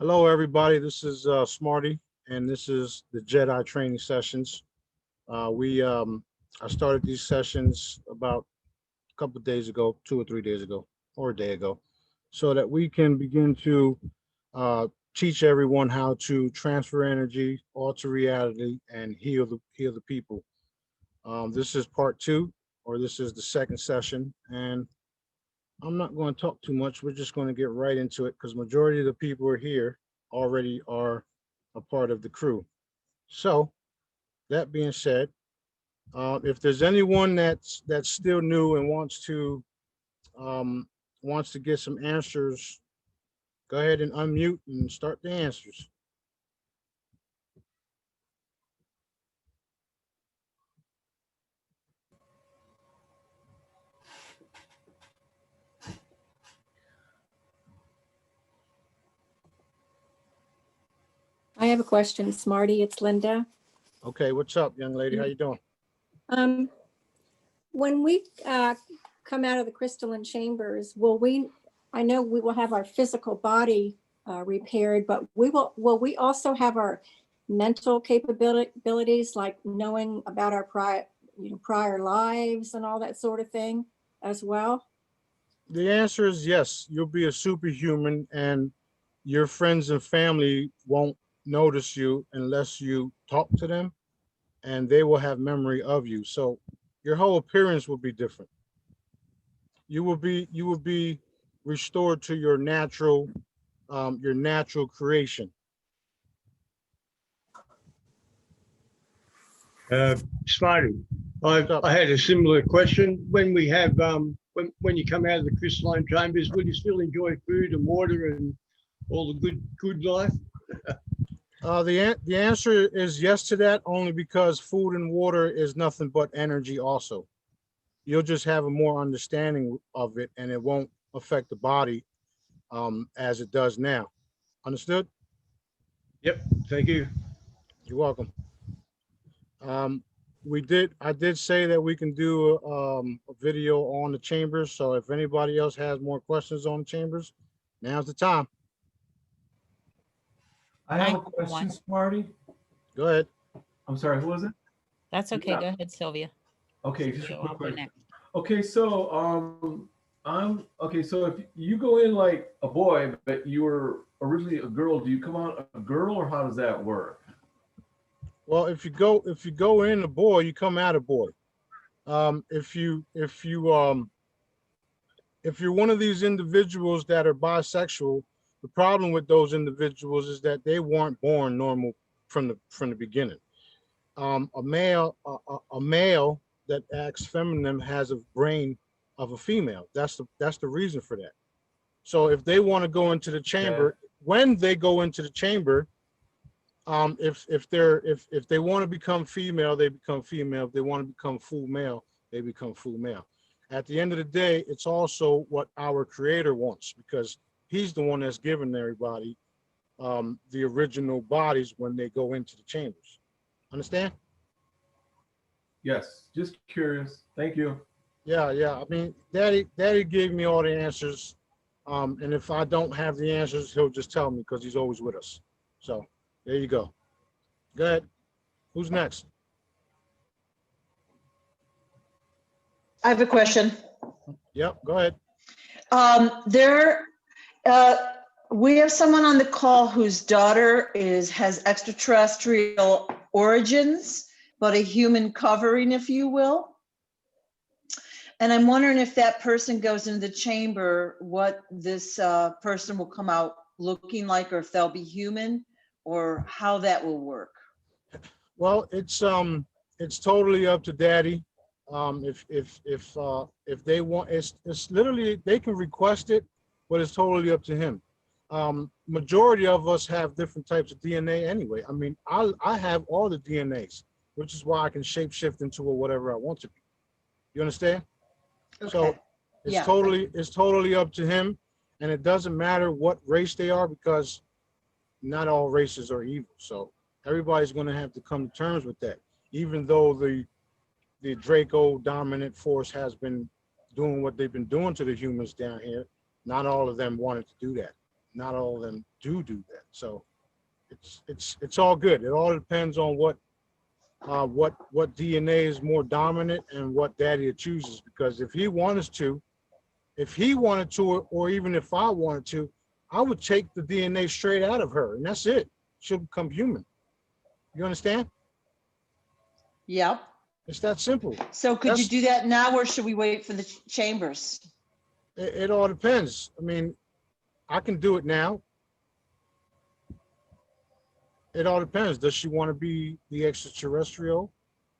Hello, everybody. This is Smarty, and this is the Jedi training sessions. We I started these sessions about a couple of days ago, 2 or 3 days ago, or a day ago, so that we can begin to teach everyone how to transfer energy, alter reality, and heal the people. This is part two, or this is the second session, and I'm not going to talk too much. We're just going to get right into it because majority of the people who are here already are a part of the crew. So that being said, if there's anyone that's still new and um, wants to get some answers, go ahead and unmute and start the answers. I have a question, Smarty. It's Linda. Okay, what's up, young lady? How you doing? Um, when we come out of the crystalline chambers, I know we will have our physical body repaired, but will we also have our mental capabilities, like knowing about our prior lives and all that sort of thing as well? The answer is yes. You'll be a superhuman, and your friends and family won't notice you unless you talk to them, and they will have memory of you. So your whole appearance will be different. You will be restored to your natural creation. Smarty, What's up? I had a similar question. When we have when you come out of the crystalline chambers, will you still enjoy food and water and all the good life? The answer is yes to that, only because food and water is nothing but energy. Also, you'll just have a more understanding of it, and it won't affect the body as it does now. Understood? Yep. Thank you. You're welcome. Um, I did say that we can do a video on the chambers. So if anybody else has more questions on the chambers, now's the time. I have a question, Smarty. Go ahead. I'm sorry, who was it? That's okay. Go ahead, Sylvia. Okay, just So real I'll go quick. next. Okay, so I'm okay. So if you go in like a boy, but you were originally a girl, do you come out a girl, or how does that work? Well, if you go in a boy, you come out a boy. If you're one of these individuals that are bisexual, the problem with those individuals is that they weren't born normal from the beginning. A male that acts feminine has a brain of a female. That's the reason for that. So if they want to go into the chamber, when they go into the chamber, if they want to become female, they become female. If they want to become full male, they become full male. At the end of the day, it's also what our creator wants, because he's the one that's given everybody the original bodies when they go into the chambers. Understand? Yes, just curious. Thank you. Yeah, yeah. I mean, Daddy gave me all the answers. And if I don't have the answers, he'll just tell me because he's always with us. So there you go. Go ahead. Who's next? I have a question. Yep, go ahead. There, uh, we have someone on the call whose daughter has extraterrestrial origins, but a human covering, if you will. And I'm wondering if that person goes into the chamber, what this person will come out looking like, or if they'll be human, or how that will work. Well, it's totally up to Daddy. If they want, it's literally they can request it, but it's totally up to him. Majority of us have different types of DNA anyway. I mean, I have all the DNAs, which is why I can shapeshift into whatever I want to be. You understand? Okay. So it's Yeah. totally up to him, and it doesn't matter what race they are, because not all races are evil. So everybody's going to have to come to terms with that, even though the Draco dominant force has been doing what they've been doing to the humans down here. Not all of them wanted to do that. not all of them do that. So it's all good. It all depends on what DNA is more dominant and what daddy chooses. Because if he wanted to, or even if I wanted to, I would take the DNA straight out of her, and that's it. She'll become human. You understand? Yep. It's that simple. So could you That's- do that now, or should we wait for the chambers? It all depends. I mean, I can do it now. It all depends. Does she want to be the extraterrestrial?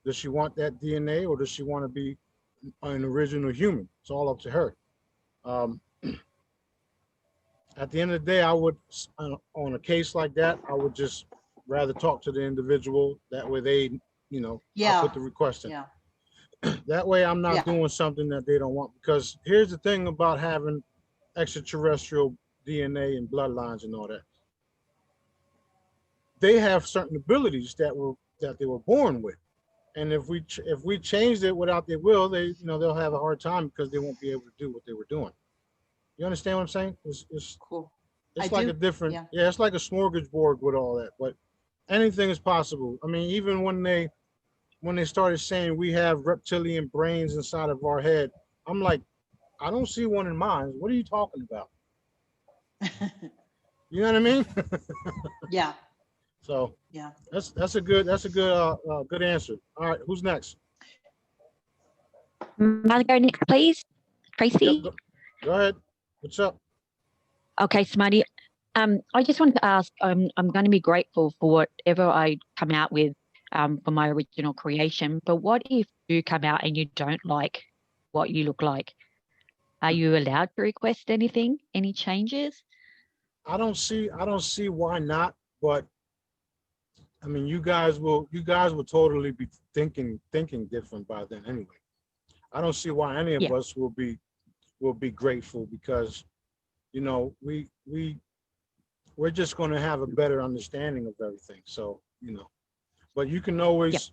Does she want that DNA, or does she want to be an original human? It's all up to her. At the end of the day, I would, on a case like that, I would just rather talk to the individual. That way they, I'll Yeah. put the request in. Yeah. That way I'm not Yeah. doing something that they don't want. Because here's the thing about having extraterrestrial DNA and bloodlines and all that. They have certain abilities that they were born with. And if we changed it without their will, they'll have a hard time because they won't be able to do what they were doing. You understand what I'm saying? It's Cool. It's I like do, a different, yeah. it's like a smorgasbord with all that, but anything is possible. I mean, even when they started saying we have reptilian brains inside of our head, I'm like, I don't see one in mine. What are you talking about? You know what I mean? Yeah. So Yeah. that's a good good answer. All right, who's next? May I go next, please? Tracy? Yep, go ahead. What's up? Okay, Smarty. I just wanted to ask, I'm going to be grateful for whatever I come out with for my original creation, but what if you come out and you don't like what you look like? Are you allowed to request anything, any changes? I don't see why not, but I mean, you guys will totally be thinking different by then anyway. I don't see why any of Yeah. us will be grateful because, we're just going to have a better understanding of everything. So, but you can always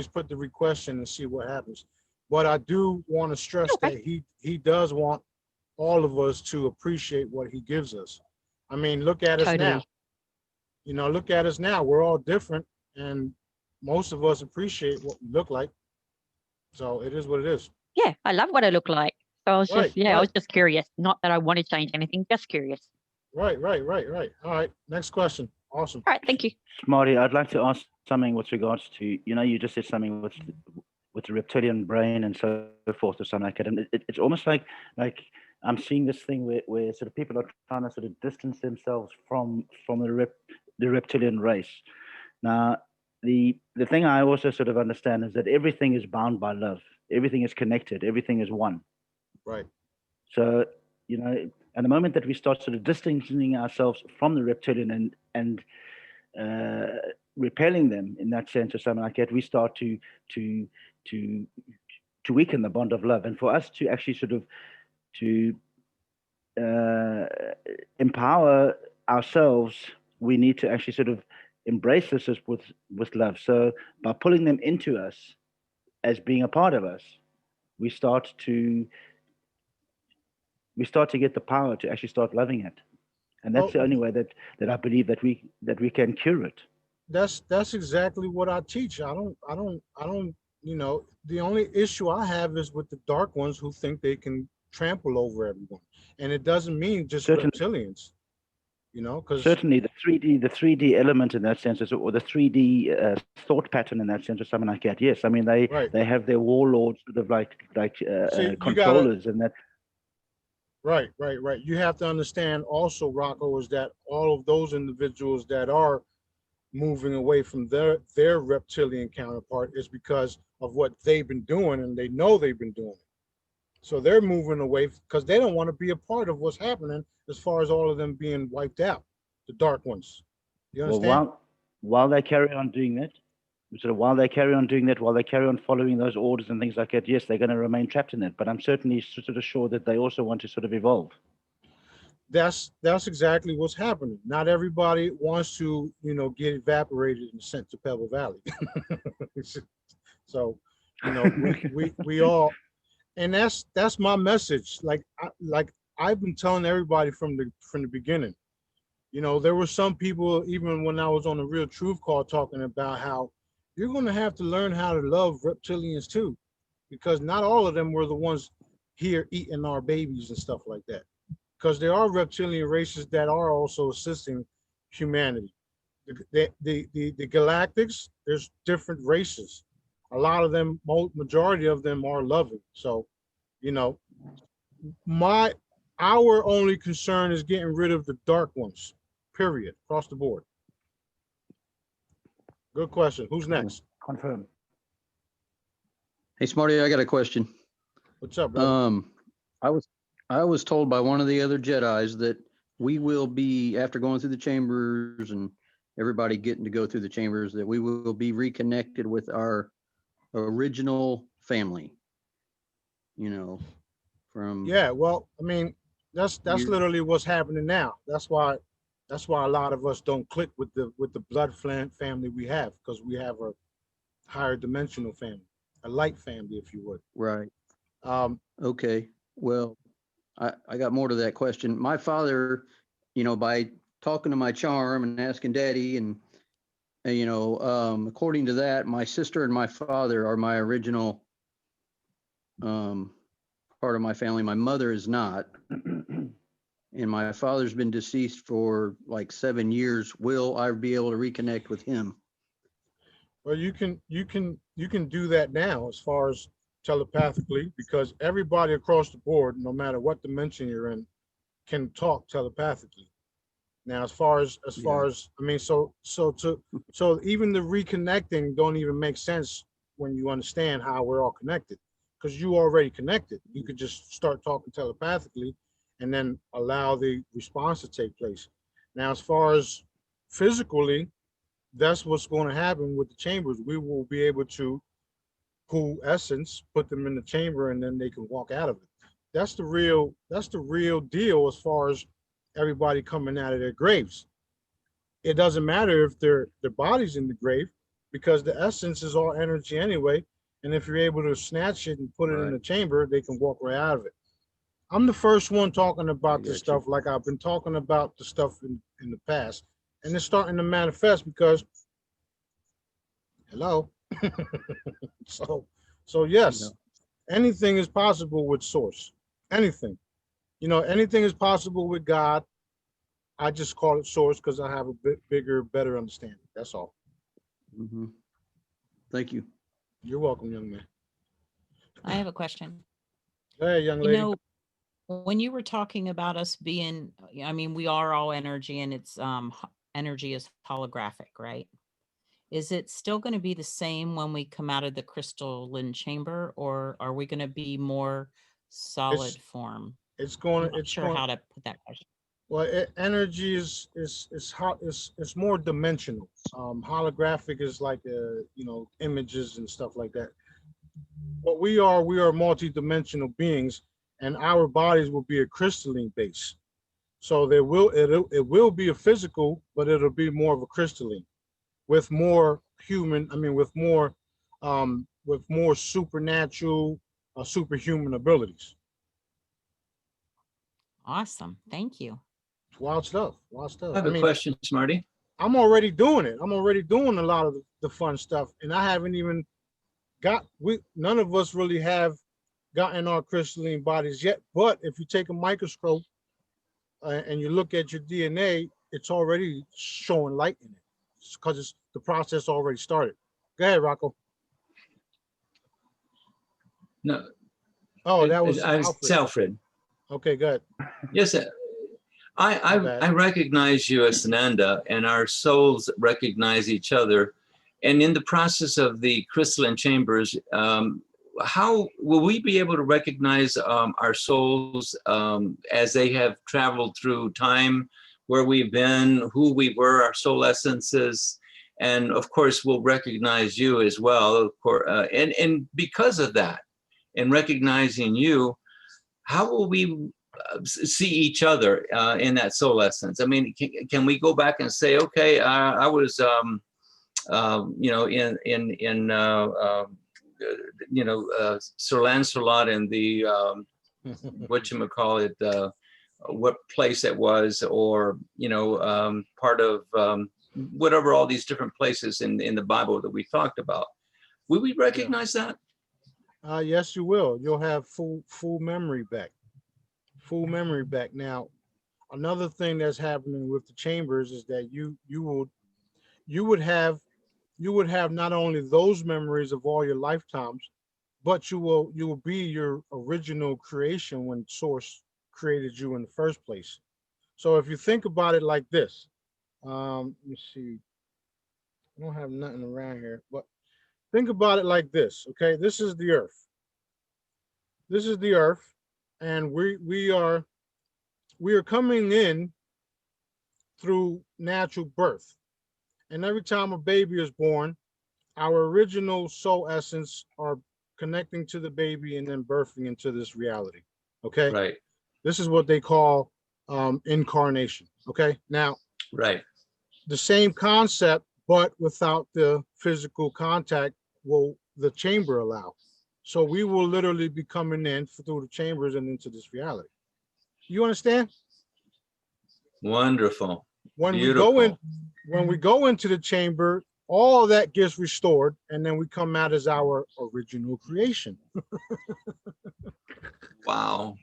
put the request in and see what happens. But I do want to stress Okay. that he does want all of us to appreciate what he gives us. I mean, look at us now. Totally. Look at us now. We're all different, and most of us appreciate what we look like. So it is what it is. Yeah, I love what I look like. So I was Right, just, I right. was just curious. Not that I want to change anything, just curious. Right. All right. Next question. Awesome. All right, thank you. Smarty, I'd like to ask something with regards to, you just said something with the reptilian brain and so forth or something like that. And it's almost like I'm seeing this thing where sort of people are trying to sort of distance themselves from the reptilian race. Now, the thing I also sort of understand is that everything is bound by love. Everything is connected. Everything is one. Right. So, at the moment that we start sort of distancing ourselves from the reptilian and repelling them in that sense or something like that, we start to weaken the bond of love. And for us to actually sort of to empower ourselves, we need to actually sort of embrace this with love. So by pulling them into us as being a part of us, we start to get the power to actually start loving it. And that's the only way that I believe that we can cure it. That's exactly what I teach. I don't, the only issue I have is with the dark ones who think they can trample over everyone. And it doesn't mean just reptilians, because certainly the 3D element in that sense, or the 3D thought pattern in that sense, or something like that. Yes, I mean they have their warlords sort of like controllers and that. Right. You have to understand also, Rocco, is that all of those individuals that are moving away from their reptilian counterpart is because of what they've been doing, and they know they've been doing it. So they're moving away because they don't want to be a part of what's happening as far as all of them being wiped out, the dark ones. You understand? Well, while they carry on doing that, while they carry on following those orders and things like that, yes, they're going to remain trapped in it. But I'm certainly sort of sure that they also want to sort of evolve. That's exactly what's happening. Not everybody wants to, get evaporated and sent to Pebble Valley. So, we all, and that's my message. Like I've been telling everybody from the beginning, You know, there were some people, even when I was on the Real Truth call, talking about how you're going to have to learn how to love reptilians too, because not all of them were the ones here eating our babies and stuff like that. Because there are reptilian races that are also assisting humanity. The galactics, there's different races. A lot of them, majority of them are loving. So, you know, our only concern is getting rid of the dark ones, period, across the board. Good question. Who's next? Confirm. Hey, Smarty, I got a question. What's up, brother? I was told by one of the other Jedis that we will be, after going through the chambers and everybody getting to go through the chambers, that we will be reconnected with our original family. You know, from Yeah, well, I mean, that's You- literally what's happening now. That's why a lot of us don't click with the blood family we have, because we have a higher dimensional family, a light family, if you would. right. Um, Okay. Well, I got more to that question. My father, you know, by talking to my charm and asking daddy and you know, according to that, my sister and my father are my original part of my family. My mother is not. And my father's been deceased for like 7 years. Will I be able to reconnect with him? well, you can do that now as far as telepathically, because everybody across the board, no matter what dimension you're in, can talk telepathically. Now, as far as I mean, so even the reconnecting don't even make sense when you understand how we're all connected, because you already connected. You could just start talking telepathically and then allow the response to take place. Now, as far as physically, that's what's going to happen with the chambers. We will be able to pull essence, put them in the chamber, and then they can walk out of it. That's the real deal as far as everybody coming out of their graves. It doesn't matter if their body's in the grave, because the essence is all energy anyway. And if you're able to snatch it and put it in the chamber, they can walk right out of it. I'm the first one talking about this stuff, like I've been talking about the stuff in the past, and it's starting to manifest because, hello. So yes, anything is possible with source. Anything, you know, anything is possible with God. I just call it source because I have a bit bigger, better understanding. That's all. Mhm. Thank you. You're welcome, young man. I have a question. Hey, young You lady. know, when you were talking about us being, I mean, we are all energy, and it's energy is holographic, right? Is it still going to be the same when we come out of the crystalline chamber, or are we going to be more solid form? It's I'm going. not It's sure going. how to put that question. Well, energy is hot. It's more dimensional. Holographic is like you know, images and stuff like that. What we are multi-dimensional beings, and our bodies will be a crystalline base. So it will be a physical, but it'll be more of a crystalline, with more human. I mean, with more supernatural, superhuman abilities. Awesome. Thank you. Wild stuff. Wild stuff. I have a question, Smarty. I'm already doing it. I'm already doing a lot of the fun stuff, and I haven't even none of us really have gotten our crystalline bodies yet. But if you take a microscope and you look at your DNA, it's already showing light in it, because the process already started. Go ahead, Rocco. No, Oh, that was it's Alfred. Okay, good. Yes, I recognize you as Sananda, and our souls recognize each other. And in the process of the crystalline chambers, how will we be able to recognize our souls as they have traveled through time, where we've been, who we were, our soul essences, and of course we'll recognize you as well. Of course, and because of that, in recognizing you, how will we see each other in that soul essence? I mean, can we go back and say, okay, I was, you know, Sir Lancelot and the whatchamacallit, what place it was, or part of whatever all these different places in the Bible that we talked about. Will we recognize that? Yes, you will. You'll have full memory back. Full memory back. Now, another thing that's happening with the chambers is that you would have not only those memories of all your lifetimes, but you will be your original creation when Source created you in the first place. So if you think about it like this, let me see. I don't have nothing around here, but think about it like this. Okay, this is the Earth. This is the Earth, and we are coming in through natural birth. And every time a baby is born, our original soul essence are connecting to the baby and then birthing into this reality. Okay. Right. This is what they call incarnation. Okay. Now, right. The same concept, but without the physical contact will the chamber allow. So we will literally be coming in through the chambers and into this reality. You understand? Wonderful. When Beautiful. we go into the chamber, all that gets restored, and then we come out as our original creation. Wow.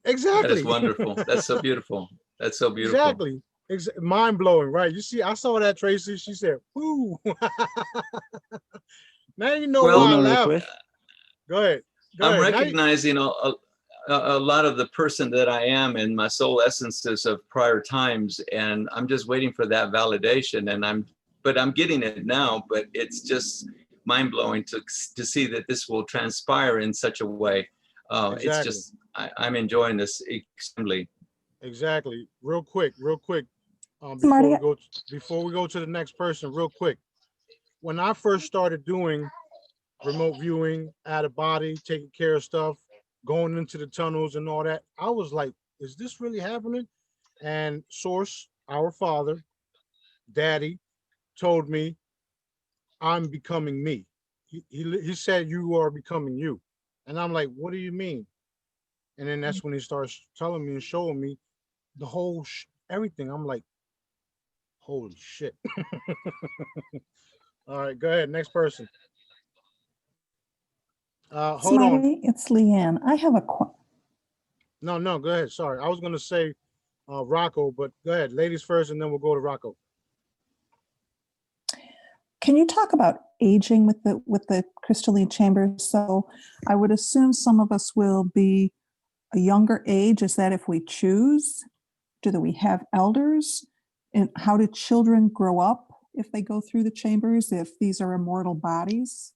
Exactly. That is wonderful. That's so beautiful. That's so beautiful. Exactly. Mind blowing, right? You see, I saw that, Tracy. She said, "Woo." Now you know why I laughed. Go ahead. I'm recognizing a lot of the person that I am and my soul essences of prior times, and I'm just waiting for that validation. And I'm getting it now, but it's just mind blowing to see that this will transpire in such a way. Exactly. It's just I'm enjoying this extremely. Exactly. Real quick. Smarty. Before we go to the next person, real quick. When I first started doing remote viewing, out of body, taking care of stuff, going into the tunnels and all that, I was like, is this really happening? And Source, our father, Daddy, told me I'm becoming me. He said you are becoming you. And I'm like, what do you mean? And then that's when he starts telling me and showing me the whole everything. I'm like, holy shit. All right, go ahead. Next person. Hold Smarty, on. it's Leanne. I have a No, go ahead. Sorry. I was going to say Rocco, but go ahead. Ladies first, and then we'll go to Rocco. Can you talk about aging with the crystalline chambers? So I would assume some of us will be a younger age. Is that if we choose? Do we have elders? And how do children grow up if they go through the chambers, if these are immortal bodies?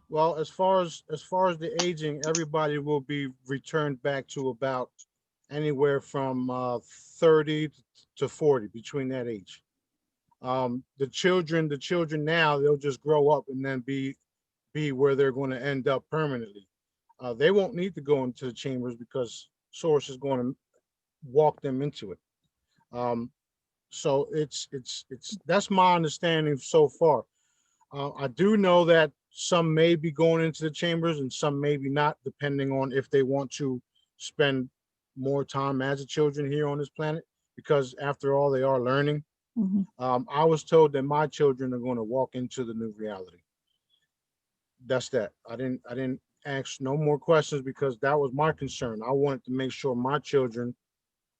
Well, as far as the aging, everybody will be returned back to about anywhere from 30 to 40, between that age. The children now, they'll just grow up and then be where they're going to end up permanently. They won't need to go into the chambers because Source is going to walk them into it. So it's that's my understanding so far. I do know that some may be going into the chambers and some maybe not, depending on if they want to spend more time as a children here on this planet, because after all, they are learning. Mm-hmm. I was told that my children are going to walk into the new reality. That's that. I didn't ask no more questions because that was my concern. I wanted to make sure my children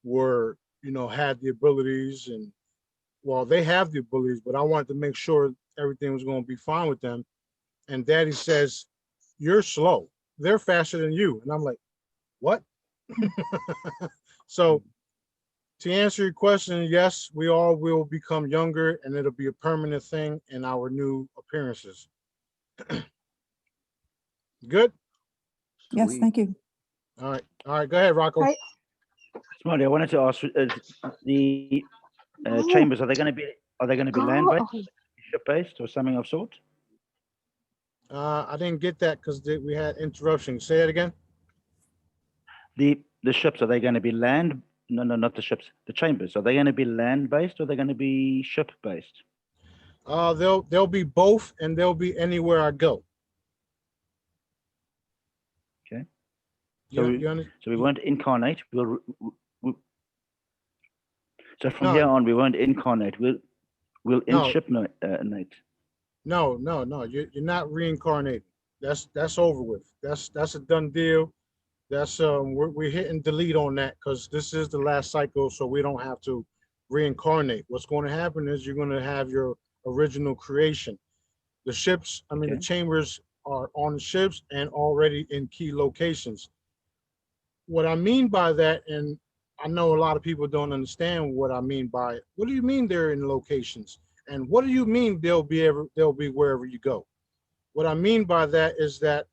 were, had the abilities, and well, they have the abilities, but I wanted to make sure everything was going to be fine with them. And Daddy says, you're slow. They're faster than you. And I'm like, what? So to answer your question, yes, we all will become younger, and it'll be a permanent thing in our new appearances. Good? Yes, Sweet. thank you. All right. Go ahead, Rocco. Right. Smarty, I wanted to ask, the chambers, are they going to be land-based, ship-based, or something of sort? I didn't get that because we had interruption. Say it again. The ships, are they going to be land? No, not the ships. The chambers, are they going to be land-based or are they going to be ship-based? They'll be both, and they'll be anywhere I go. Okay. So we won't incarnate. So from No. here on, we won't incarnate. We'll No. inshipnate. No, you're not reincarnating. That's over with. That's a done deal. That's we're hitting delete on that because this is the last cycle, so we don't have to reincarnate. What's going to happen is you're going to have your original creation. The ships, I mean, the Okay. chambers are on the ships and already in key locations. What I mean by that, and I know a lot of people don't understand what I mean by it. What do you mean they're in locations? And what do you mean they'll be wherever you go? What I mean by that is that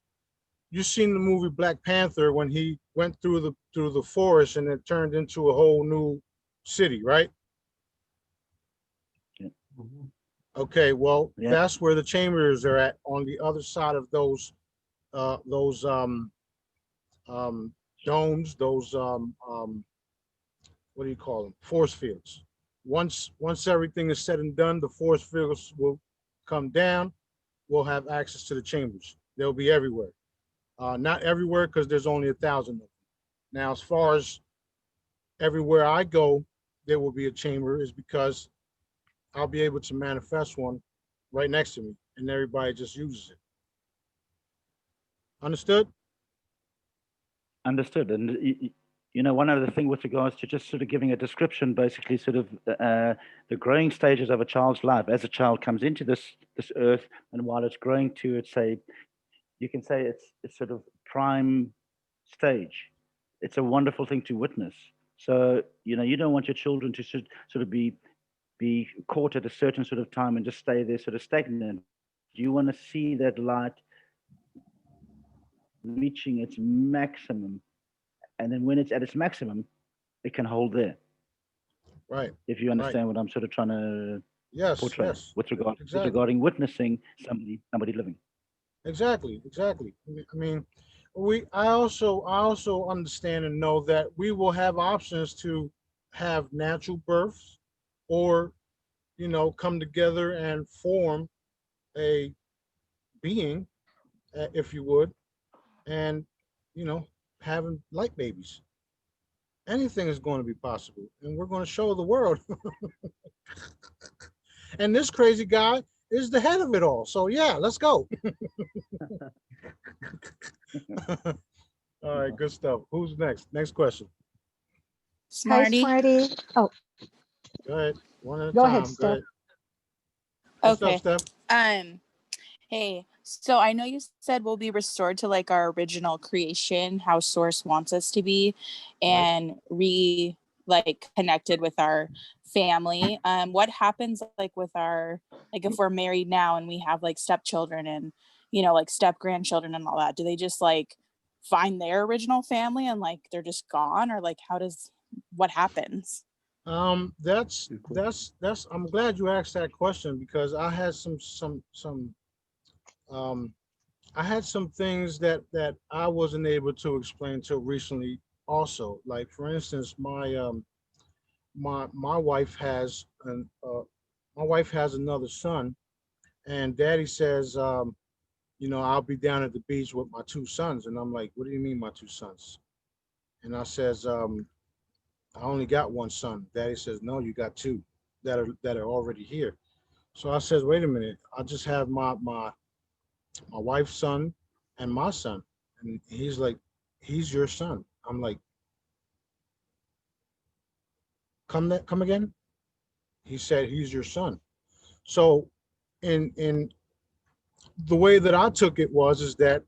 you've seen the movie Black Panther when he went through the forest and it turned into a whole new city, right? Okay, well, Yeah. that's where the chambers are at, on the other side of those domes, those what do you call them? Force fields. Once everything is said and done, the force fields will come down. We'll have access to the chambers. They'll be everywhere. Not everywhere because there's only 1,000 of them. Now, as far as everywhere I go, there will be a chamber, is because I'll be able to manifest one right next to me, and everybody just uses it. Understood? Understood. And you know, one other thing with regards to just sort of giving a description, basically, sort of the growing stages of a child's life as a child comes into this earth, and while it's growing to its, say, you can say it's sort of prime stage. It's a wonderful thing to witness. So you know, you don't want your children to sort of be caught at a certain sort of time and just stay there sort of stagnant. You want to see that light reaching its maximum, and then when it's at its maximum, it can hold there. Right. If you understand what I'm sort of trying to portray with regard exactly. regarding witnessing somebody living. Exactly. I mean, I also understand and know that we will have options to have natural births, or, you know, come together and form a being, if you would, and, you know, having light babies. Anything is going to be possible, and we're going to show the world. And this crazy guy is the head of it all. So yeah, let's go. All right, good stuff. Who's next? Next question. Smarty. Hi, Smarty. Oh, Go ahead. One at a Go time. ahead, Steph. What's Okay. up, Steph? Hey, so I know you said we'll be restored to like our original creation, how Source wants us to be, and connected with our family. What happens like with our, like if we're married now and we have like stepchildren and, you know, like step grandchildren and all that, do they just like find their original family and like they're just gone, or like what happens? That's I'm glad you asked that question, because I had I had some things that I wasn't able to explain till recently also. Like, for instance, my wife has another son, and daddy says, you know, I'll be down at the beach with my 2 sons. And I'm like, what do you mean, my 2 sons? And I says, I only got 1 son. Daddy says, no, you got 2 that are already here. So I says, wait a minute, I just have my wife's son and my son. And he's like, he's your son. I'm like, come again? He said, he's your son. So in the way that I took it is that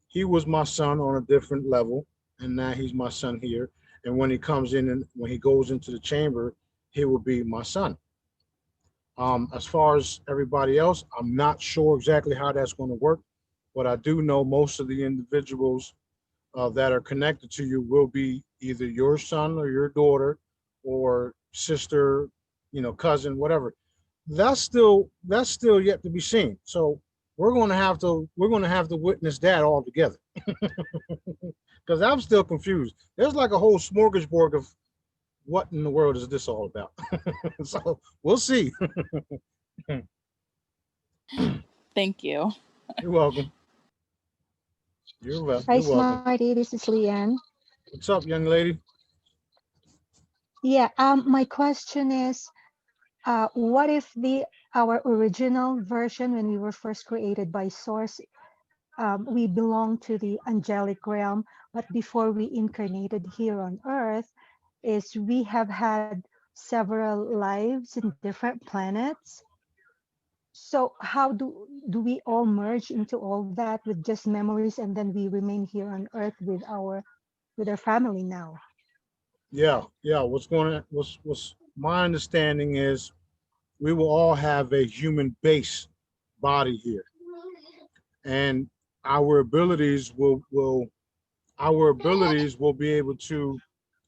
he was my son on a different level, and now he's my son here. And when he comes in and when he goes into the chamber, he will be my son. As far as everybody else, I'm not sure exactly how that's going to work, but I do know most of the individuals that are connected to you will be either your son or your daughter or sister, you know, cousin, whatever. That's still yet to be seen. So we're going to have to witness that all together, because I'm still confused. There's like a whole smorgasbord of what in the world is this all about. So we'll see. Thank you. You're welcome. You're welcome. Hi, Smarty. This is Leanne. What's up, young lady? Yeah, my question is, what if our original version, when we were first created by Source, we belong to the angelic realm, but before we incarnated here on Earth, is we have had several lives in different planets. So how do we all merge into all that with just memories, and then we remain here on Earth with our family now? Yeah. What's my understanding is we will all have a human base body here, and our abilities will be able to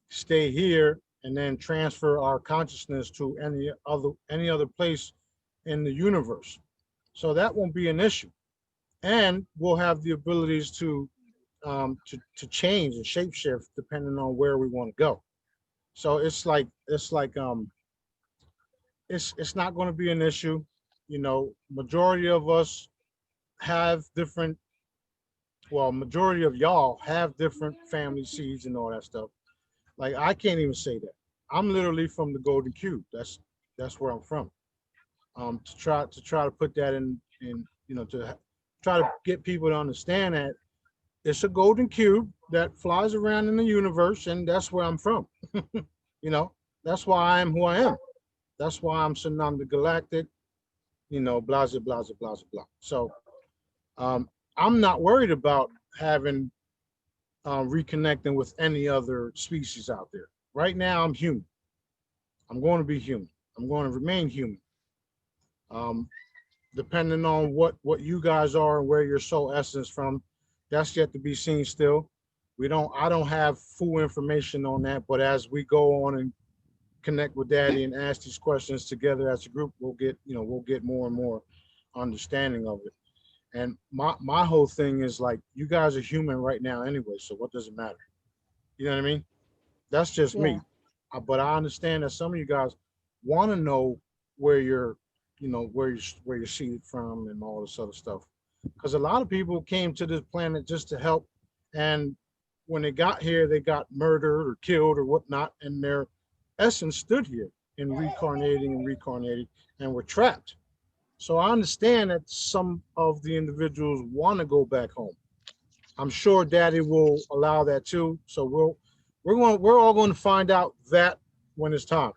stay here and then transfer our consciousness to any other place in the universe. So that won't be an issue, and we'll have the abilities to change and shapeshift depending on where we want to go. So it's not going to be an issue. You know, majority of us have different. Well, majority of y'all have different family seeds and all that stuff. Like I can't even say that. I'm literally from the Golden Cube. That's where I'm from. To try to put that in to try to get people to understand that it's a golden cube that flies around in the universe, and that's where I'm from. You know, that's why I am who I am. That's why I'm Sananda Galactic. You know, blah blah blah blah blah. So I'm not worried about having reconnecting with any other species out there. Right now, I'm human. I'm going to be human. I'm going to remain human. Um, Depending on what you guys are and where your soul essence from, that's yet to be seen still. I don't have full information on that, but as we go on and connect with Daddy and ask these questions together as a group, we'll get more and more understanding of it. And my whole thing is like, you guys are human right now anyway, so what does it matter? You know what I mean? That's just Yeah. me. But I understand that some of you guys want to know where you're, where you're seated from and all this other stuff. Because a lot of people came to this planet just to help, and when they got here, they got murdered or killed or whatnot, and their essence stood here and reincarnating and were trapped. So I understand that some of the individuals want to go back home. I'm sure Daddy will allow that too. So we're all going to find out that when it's time.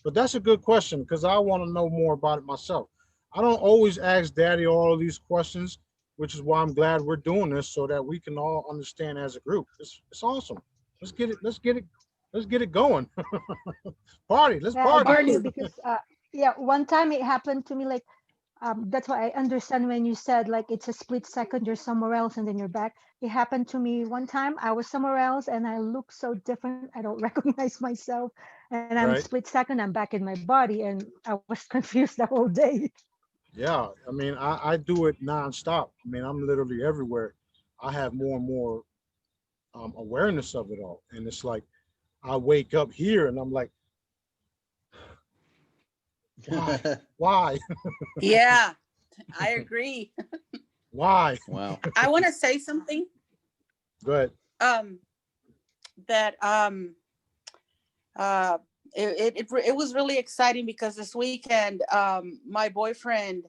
But that's a good question because I want to know more about it myself. I don't always ask Daddy all of these questions, which is why I'm glad we're doing this so that we can all understand as a group. It's awesome. Let's get it going. Party. Let's Yeah, I party. get you because yeah, one time it happened to me, like that's why I understand when you said like it's a split second, you're somewhere else and then you're back. It happened to me one time. I was somewhere else and I look so different. I don't recognize myself. And I'm Right. split second, I'm back in my body, and I was confused the whole day. Yeah. I mean, I do it nonstop. I mean, I'm literally everywhere. I have more and more awareness of it all. And it's like I wake up here and I'm like, why? Yeah, I agree. Why? Wow. I want to say something Go ahead. that it was really exciting because this weekend my boyfriend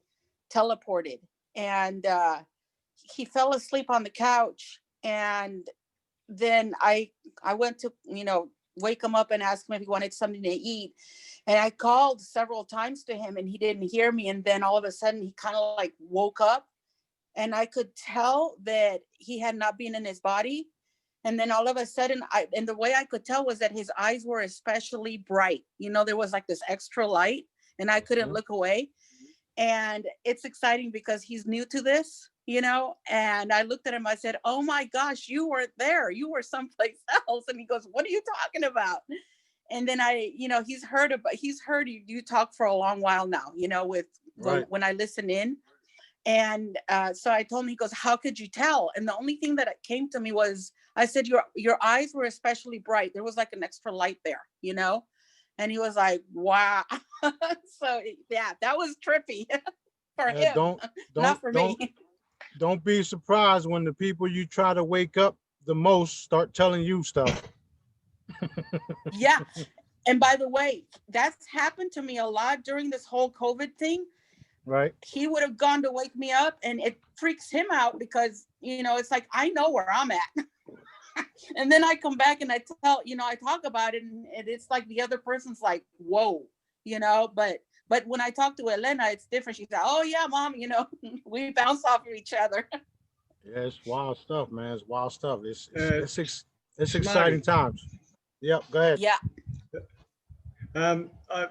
teleported and he fell asleep on the couch, and then I went to wake him up and ask him if he wanted something to eat, and I called several times to him and he didn't hear me, and then all of a sudden he kind of like woke up, and I could tell that he had not been in his body. And then all of a sudden, and the way I could tell was that his eyes were especially bright. There was like this extra light, and I couldn't look away. And it's exciting because he's new to this, and I looked at him, I said, oh my gosh, you weren't there. You were someplace else. And he goes, what are you talking about? And then he's heard you talk for a long while now, with Right. when I listen in. And so I told him, he goes, how could you tell? And the only thing that came to me was, I said, your eyes were especially bright. There was like an extra light there, And he was like, wow. So yeah, that was trippy for him, not for me. Don't be surprised when the people you try to wake up the most start telling you stuff. Yeah. And by the way, that's happened to me a lot during this whole COVID thing. Right. He would have gone to wake me up, and it freaks him out because, you know, it's like, I know where I'm at. And then I come back and I tell, you know, I talk about it, and it's like the other person's like, whoa, you know, but when I talk to Elena, it's different. She's like, oh yeah, mom, you know, we bounce off of each other. Yeah, it's wild stuff, man. It's wild stuff. It's Smarty. exciting times. Yep, go ahead. Yeah.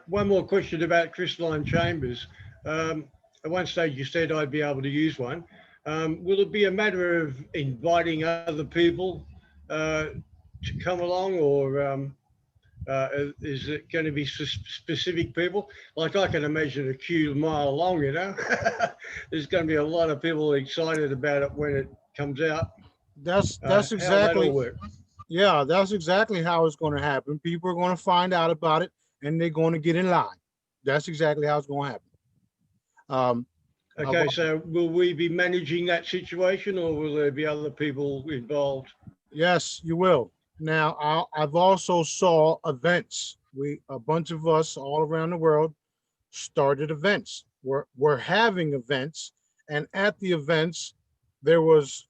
One more question about crystalline chambers. At one stage you said I'd be able to use one. Will it be a matter of inviting other people to come along, or is it going to be specific people? Like, I can imagine a queue a mile long, you know. There's going to be a lot of people excited about it when it comes out. That's How'll that exactly all work? Yeah, that's exactly how it's going to happen. People are going to find out about it, and they're going to get in line. That's exactly how it's going to happen. Okay, so will we be managing that situation, or will there be other people involved? Yes, you will. Now, I've also saw events. A bunch of us all around the world started events. We're having events, and at the events, there was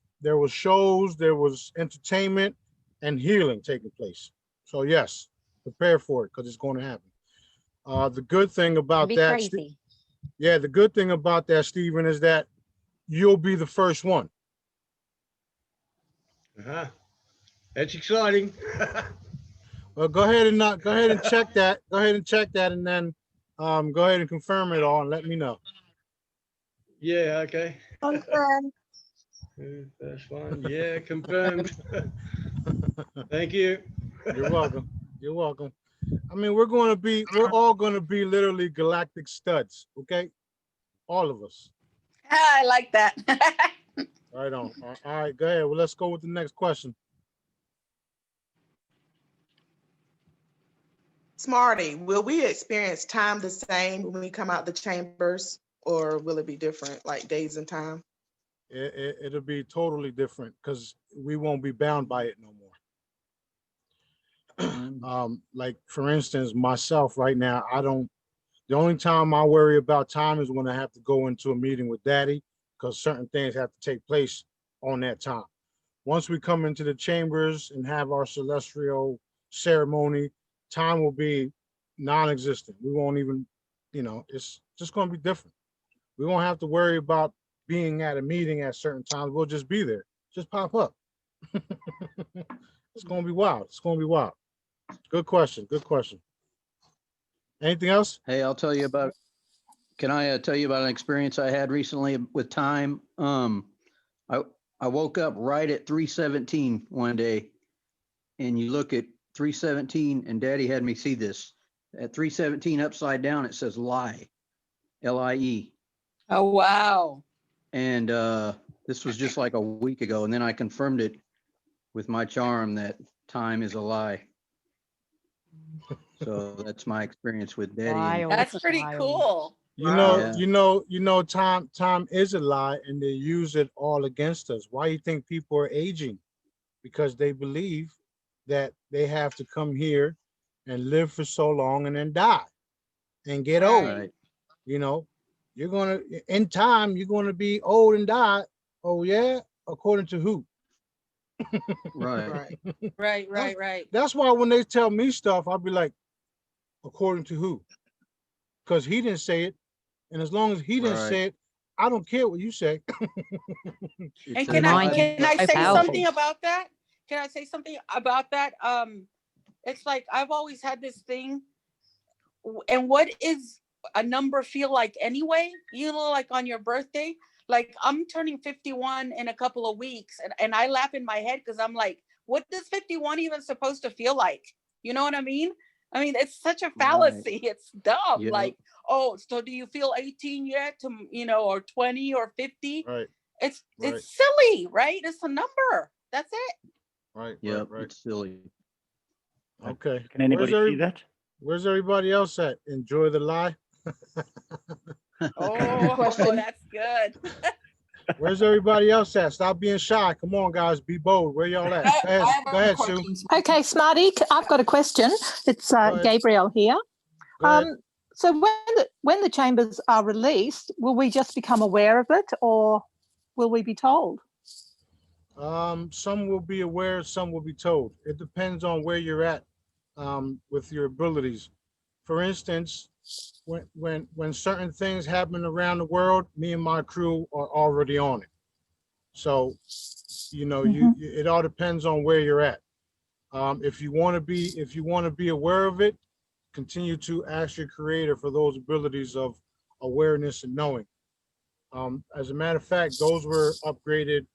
shows, there was entertainment, and healing taking place. So yes, prepare for it, because it's going to happen. The good thing about that, crazy. Yeah, the good thing about that, Stephen, is that you'll be the first one. That's exciting. Well, go ahead and check that. Go ahead and check that, and then go ahead and confirm it all and let me know. Yeah, okay. Confirmed. That's one. Yeah, confirmed. Thank you. You're welcome. You're welcome. I mean, we're all going to be literally galactic studs, okay? All of us. I like that. Right on. All right, go ahead. Well, let's go with the next question. Smarty, will we experience time the same when we come out the chambers, or will it be different, like days and time? It'll be totally different, because we won't be bound by it no more. Like, for instance, myself right now, the only time I worry about time is when I have to go into a meeting with Daddy, because certain things have to take place on that time. Once we come into the chambers and have our celestial ceremony, time will be non-existent. We won't even, it's just going to be different. We won't have to worry about being at a meeting at certain times. We'll just be there. Just pop up. It's going to be wild. It's going to be wild. Good question. Good question. Anything else? Hey, I'll tell you about, can I tell you about an experience I had recently with time? I woke up right at 3:17 one day, and you look at 3:17, and Daddy had me see this. At 3:17 upside down, it says lie, L-I-E. Oh, wow. And this was just like a week ago. And then I confirmed it with my charm that time is a lie. So that's my experience with Daddy. That's pretty cool. Time is a lie, and they use it all against us. Why do you think people are aging? Because they believe that they have to come here and live for so long and then die and get old. Right. In time, you're gonna be old and die. Oh yeah, according to who? Right. Right. That's why when they tell me stuff, I'll be like, according to who? Because he didn't say it, and as long as he didn't say it, I don't care what you say. And can I say something about that? Can I say something about that? It's like, I've always had this thing, and what is a number feel like anyway? Like on your birthday, like I'm turning 51 in a couple of weeks, and I laugh in my head because I'm like, what does 51 even supposed to feel like? You know what I mean? I mean, it's such a fallacy. Right. It's dumb. Yep. Like, oh, so do you feel 18 yet? Or 20 or 50? Right. It's silly, right? It's a number. That's it. Right. Yeah, right. it's silly. Okay. Can anybody see that? Where's everybody else at? Enjoy the lie. Oh, that's good. Where's everybody else at? Stop being shy. Come on, guys. Be bold. Where y'all at? Go ahead, Sue. Okay, Smarty, I've got a question. It's ahead. Gabriel here. Go ahead. So when the chambers are released, will we just become aware of it, or will we be told? Some will be aware, some will be told. It depends on where you're at with your abilities. For instance, when certain things happen around the world, me and my crew are already on it. So, you know, it all depends on where you're at. If you want to be aware of it, continue to ask your creator for those abilities of awareness and knowing. As a matter of fact, those were upgraded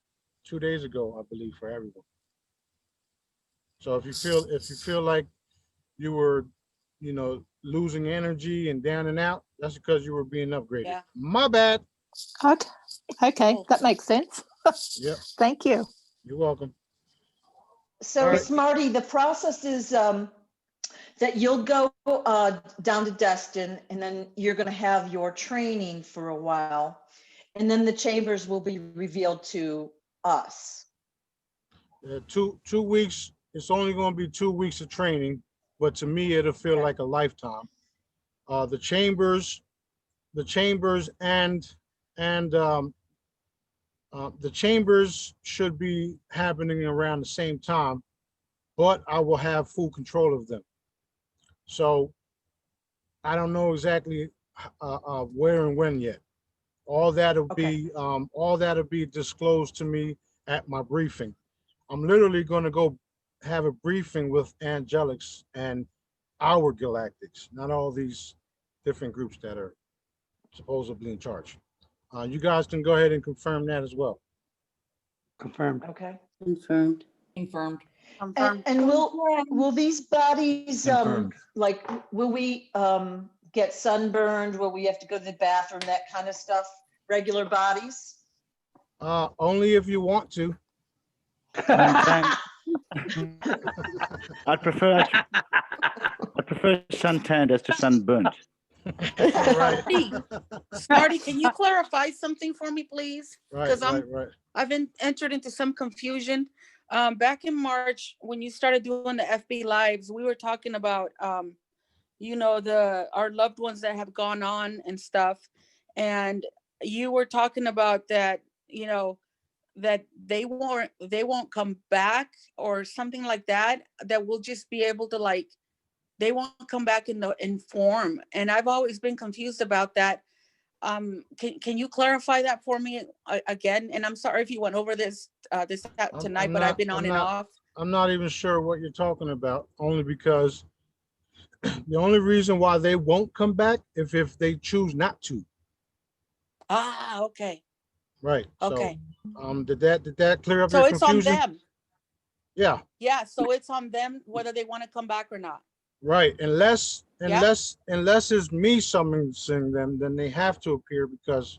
2 days ago, I believe, for everyone. So if you feel like you were, you know, losing energy and down and out, that's because you were being upgraded. Yeah. My bad. Okay, that makes sense. Yep. Thank you. You're welcome. So right. Smarty, the process is that you'll go down to Destin, and then you're going to have your training for a while, and then the chambers will be revealed to us. 2 weeks. It's only going to be 2 weeks of training, but to me, it'll feel like a lifetime. The chambers and the chambers should be happening around the same time, but I will have full control of them. So I don't know exactly where and when yet. All that'll be disclosed to me at my briefing. I'm literally going to go have a briefing with angelics and our galactics, not all these different groups that are supposedly in charge. You guys can go ahead and confirm that as well. Confirmed. Okay. Confirmed. Confirmed. And will these bodies like, will we get sunburned? Will we have to go to the bathroom? That kind of stuff. Regular bodies. Only if you want to. I'd prefer suntanned as to sunburnt. Smarty, Smarty, can you clarify something for me, please? Because I've been entered into some confusion. Back in March, when you started doing the FB lives, we were talking about you know, our loved ones that have gone on and stuff, and you were talking about that, you know, that they won't come back or something like that, that we'll just be able to, like, they won't come back in form. And I've always been confused about that. Can you clarify that for me again? And I'm sorry if you went over this tonight, but I've been on and off. I'm not even sure what you're talking about, only because the only reason why they won't come back if they choose not to. Ah, okay. Right. Okay. So, did that clear up so your it's confusion? on them. Yeah. Yeah. So it's on them whether they want to come back or not. Right. Unless it's me summoning them, then they have to appear, because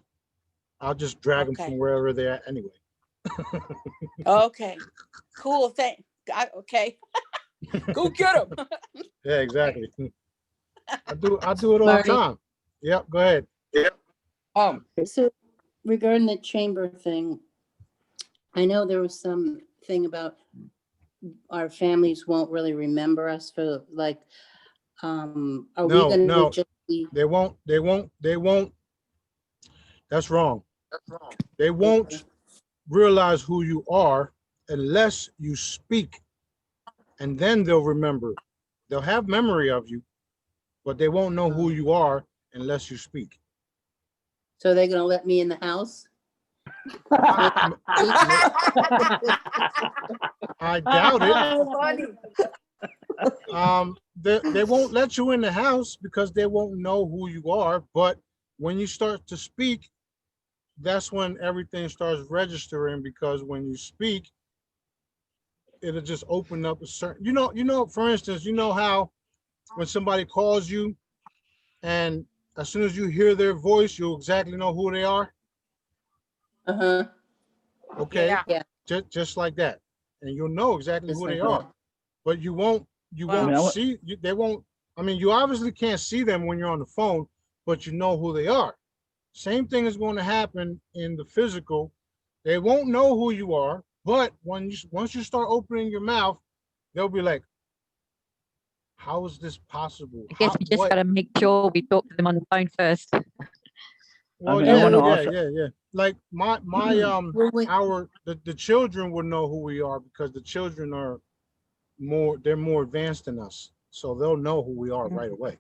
I'll just drag them from wherever they're at anyway. Okay. Cool. Okay. Go get them. Yeah, exactly. I do it all the time. Yep. Go ahead. Yep. So regarding the chamber thing, I know there was some thing about our families won't really remember us for, like, are we gonna just be... They won't. That's wrong. They won't realize who you are unless you speak, and then they'll remember. They'll have memory of you, but they won't know who you are unless you speak. So they're gonna let me in the house? I doubt it. They won't let you in the house because they won't know who you are. But when you start to speak, that's when everything starts registering, because when you speak, it'll just open up a certain, you know, for instance, you know how when somebody calls you, and as soon as you hear their voice, you'll exactly know who they are. Okay. Yeah. Just like that, and you'll know exactly who they are, but you won't see. They won't. I mean, you obviously can't see them when you're on the phone, but you know who they are. Same thing is going to happen in the physical They won't know who you are, but once you start opening your mouth, they'll be like, how is this possible? I guess we just got to make sure we talk to them on the phone first. Well, mean, I wanna ask- yeah. Like my the children will know who we are because the children are they're more advanced than us. So they'll know who we are right away.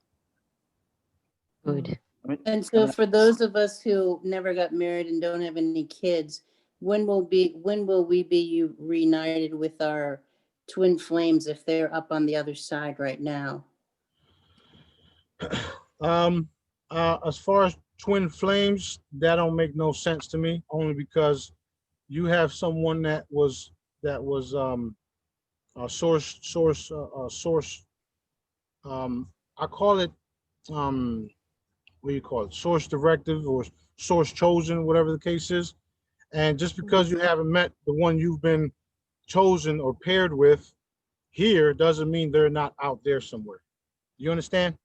Good. And so for those of us who never got married and don't have any kids, when will we be reunited with our twin flames if they're up on the other side right now? As far as twin flames, that don't make no sense to me, only because you have someone that was a source I call it what do you call it, source directive or source chosen, whatever the case is. And just because you haven't met the one you've been chosen or paired with here doesn't mean they're not out there somewhere. You understand?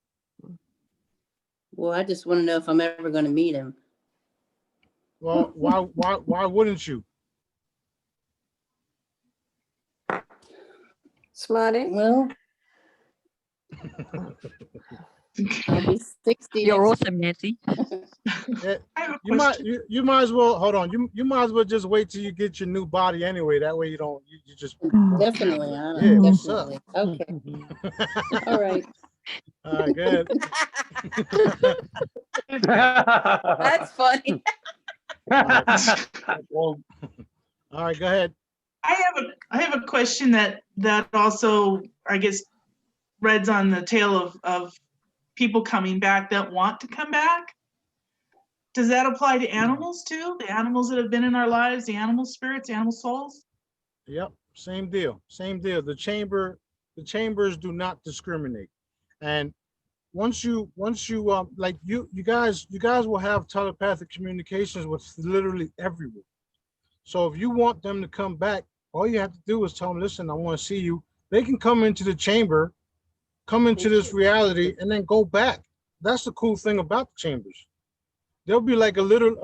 Well, I just want to know if I'm ever going to meet him. Well, why wouldn't you? Smarty? Well, I'll be 60. You're next awesome, Nancy. You might as well hold on. You might as well just wait till you get your new body anyway. That way you don't you just Definitely, Anna. Yeah, what's up? Definitely. Okay. All right. All right, good. That's funny. All right, go ahead. I have a question that also, I guess, reads on the tail of people coming back that want to come back. Does that apply to animals too? The animals that have been in our lives, the animal spirits, the animal souls? Yep, same deal. Same deal. The chambers do not discriminate. And once you like you guys will have telepathic communications with literally everyone. So if you want them to come back, all you have to do is tell them, listen, I want to see you. They can come into the chamber, come into this reality, and then go back. That's the cool thing about the chambers. There'll be like a literal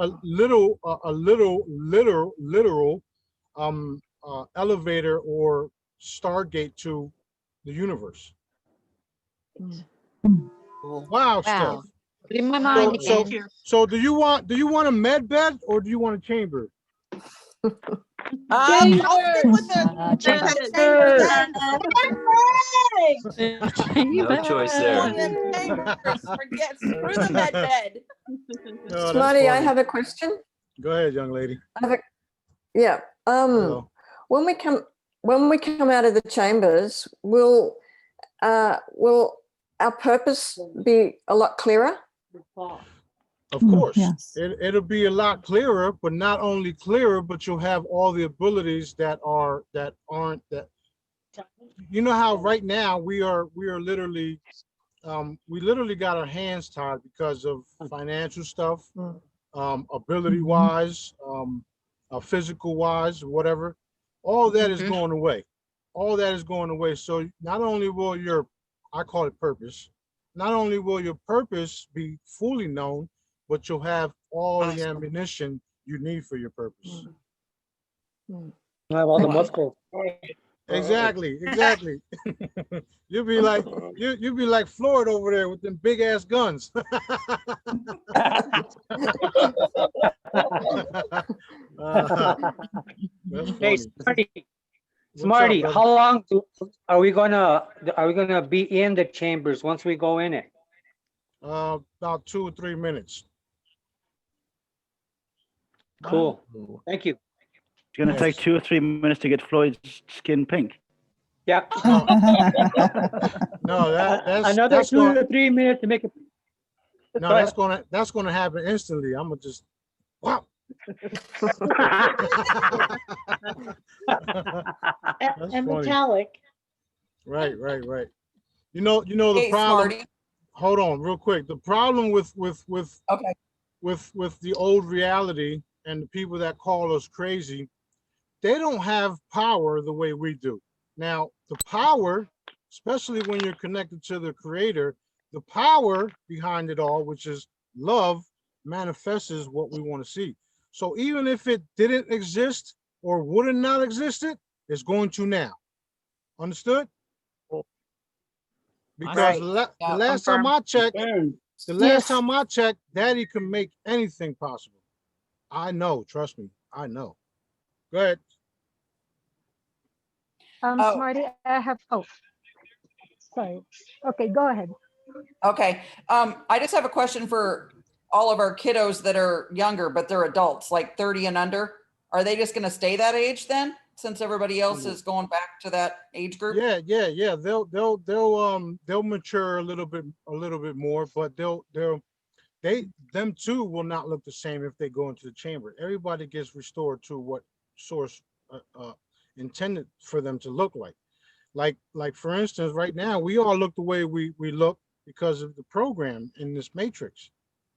elevator or stargate to the universe. Wow, stuff. In my mind again. So do you want a med bed or do you want a chamber? I'll stick with the No choice there. Screw the med bed. Oh, Smarty, I have a question. Go ahead, young lady. Yeah. Hello. When we come out of the chambers, will our purpose be a lot clearer? Of course, it'll be a lot clearer, but not only clearer, but you'll have all the abilities that aren't. You know how right now we are literally, we literally got our hands tied because of financial stuff, ability wise, physical wise, whatever. All that is going away. All that is going away. So not only will I call it purpose, not only will your purpose be fully known, but you'll have all the ammunition you need for your purpose. I have all the muscles. Exactly. You'll be like Floyd over there with them big ass guns. Hey, Smarty, up, how long are we gonna be in the chambers once we go in it? About 2 or 3 minutes. Cool. Thank you. It's going to take 2 or 3 minutes to get Floyd's skin pink. Yeah. No, that's another that's 2 going, or 3 minutes to make it. no, that's gonna happen instantly. I'm gonna just wow. That's and funny. metallic. Right. You know the Hey, problem. Smarty. Hold on, real quick. The problem with the old reality and the people that call us crazy, they don't have power the way we do. Now, the power, especially when you're connected to the creator, the power behind it all, which is love, manifests what we want to see. So even if it didn't exist or would have not existed, it's going to now. Understood? Because the last time I checked, Daddy can make anything possible. I know, trust me, I know. Go ahead. Smarty, I have, sorry. Okay, go ahead. Okay, I just have a question for all of our kiddos that are younger, but they're adults, like 30 and under. Are they just gonna stay that age then, since everybody else is going back to that age group? Yeah. They'll mature a little bit more, but them too will not look the same if they go into the chamber. Everybody gets restored to what source intended for them to look like. Like for instance, right now we all look the way we look because of the program in this matrix.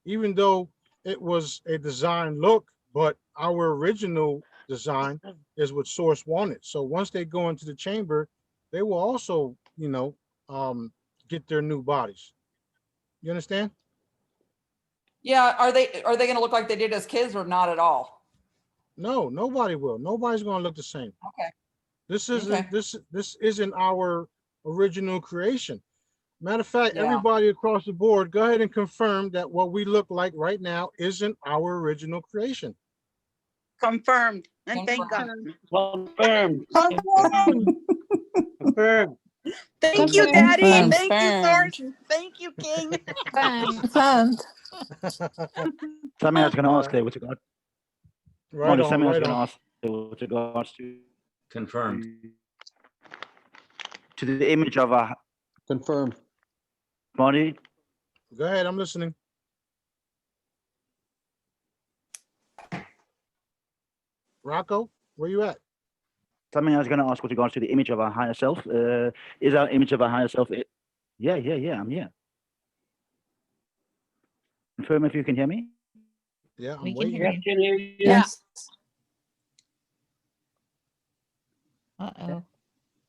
Even though it was a design look, but our original design is what source wanted. So once they go into the chamber, they will also, get their new bodies. You understand? Yeah, are they gonna look like they did as kids or not at all? No, nobody will. Nobody's gonna look the same. Okay. This isn't our original creation. Matter of fact, Yeah. everybody across the board, go ahead and confirm that what we look like right now isn't our original creation. Confirmed. And thank God. Confirmed. Confirmed. Confirmed. Thank you, Confirmed. Daddy. Confirmed. Thank you, Source. Thank you, King. Confirmed. Something I was going to ask there with regard. Right on, something I was right going to on. ask there with regards to confirmed to the image of a confirmed body. Go ahead, I'm listening. Rocco, where you at? Something I was going to ask with regards to the image of our higher self. Is our image of our higher self? Yeah, I'm here. Confirm if you can hear me. Yeah, I'm We can waiting. hear you. Yes. Uh-oh.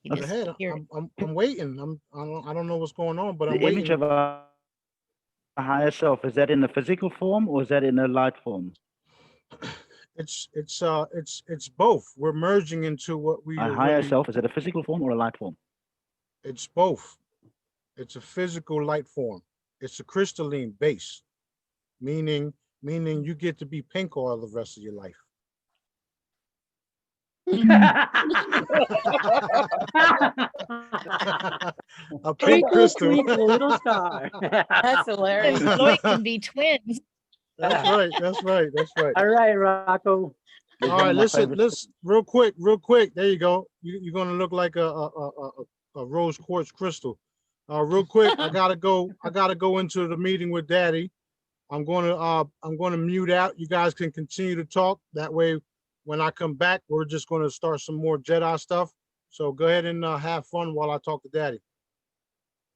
He Go ahead. disappeared. I'm waiting. I don't know what's going on, but I'm The image waiting. of our higher self, is that in a physical form or is that in a light form? It's both. We're merging into what we Our are higher really. self, is it a physical form or a light form? It's both. It's a physical light form. It's a crystalline base, meaning you get to be pink all the rest of your life. A pink crystal. Little star. That's hilarious. Lloyd can be twins. That's right. That's right. That's right. All right, Rocco. All right, listen, real quick. There you go. You're gonna look like a rose quartz crystal. Real quick, I gotta go into the meeting with Daddy. I'm gonna mute out. You guys can continue to talk. That way, when I come back, we're just gonna start some more Jedi stuff. So go ahead and have fun while I talk to Daddy.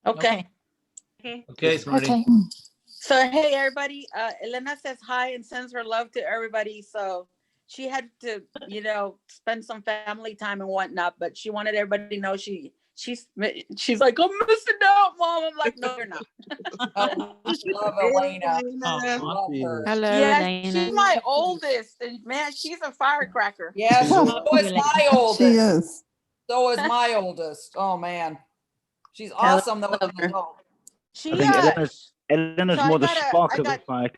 Okay. Okay, Smarty. Okay. So hey everybody, Elena says hi and sends her love to everybody. So she had to, spend some family time and whatnot, but she wanted everybody to know she's like, I'm missing out, Mom. I'm like, no, you're not. Love Elena. Love her. Hello, Yeah, Elena. she's my oldest, and man, she's a firecracker. Yes, so is my oldest. She is. So is my oldest. Oh man, she's awesome though as an adult. She I think Elena's so more I the gotta- spark I of the got- fire.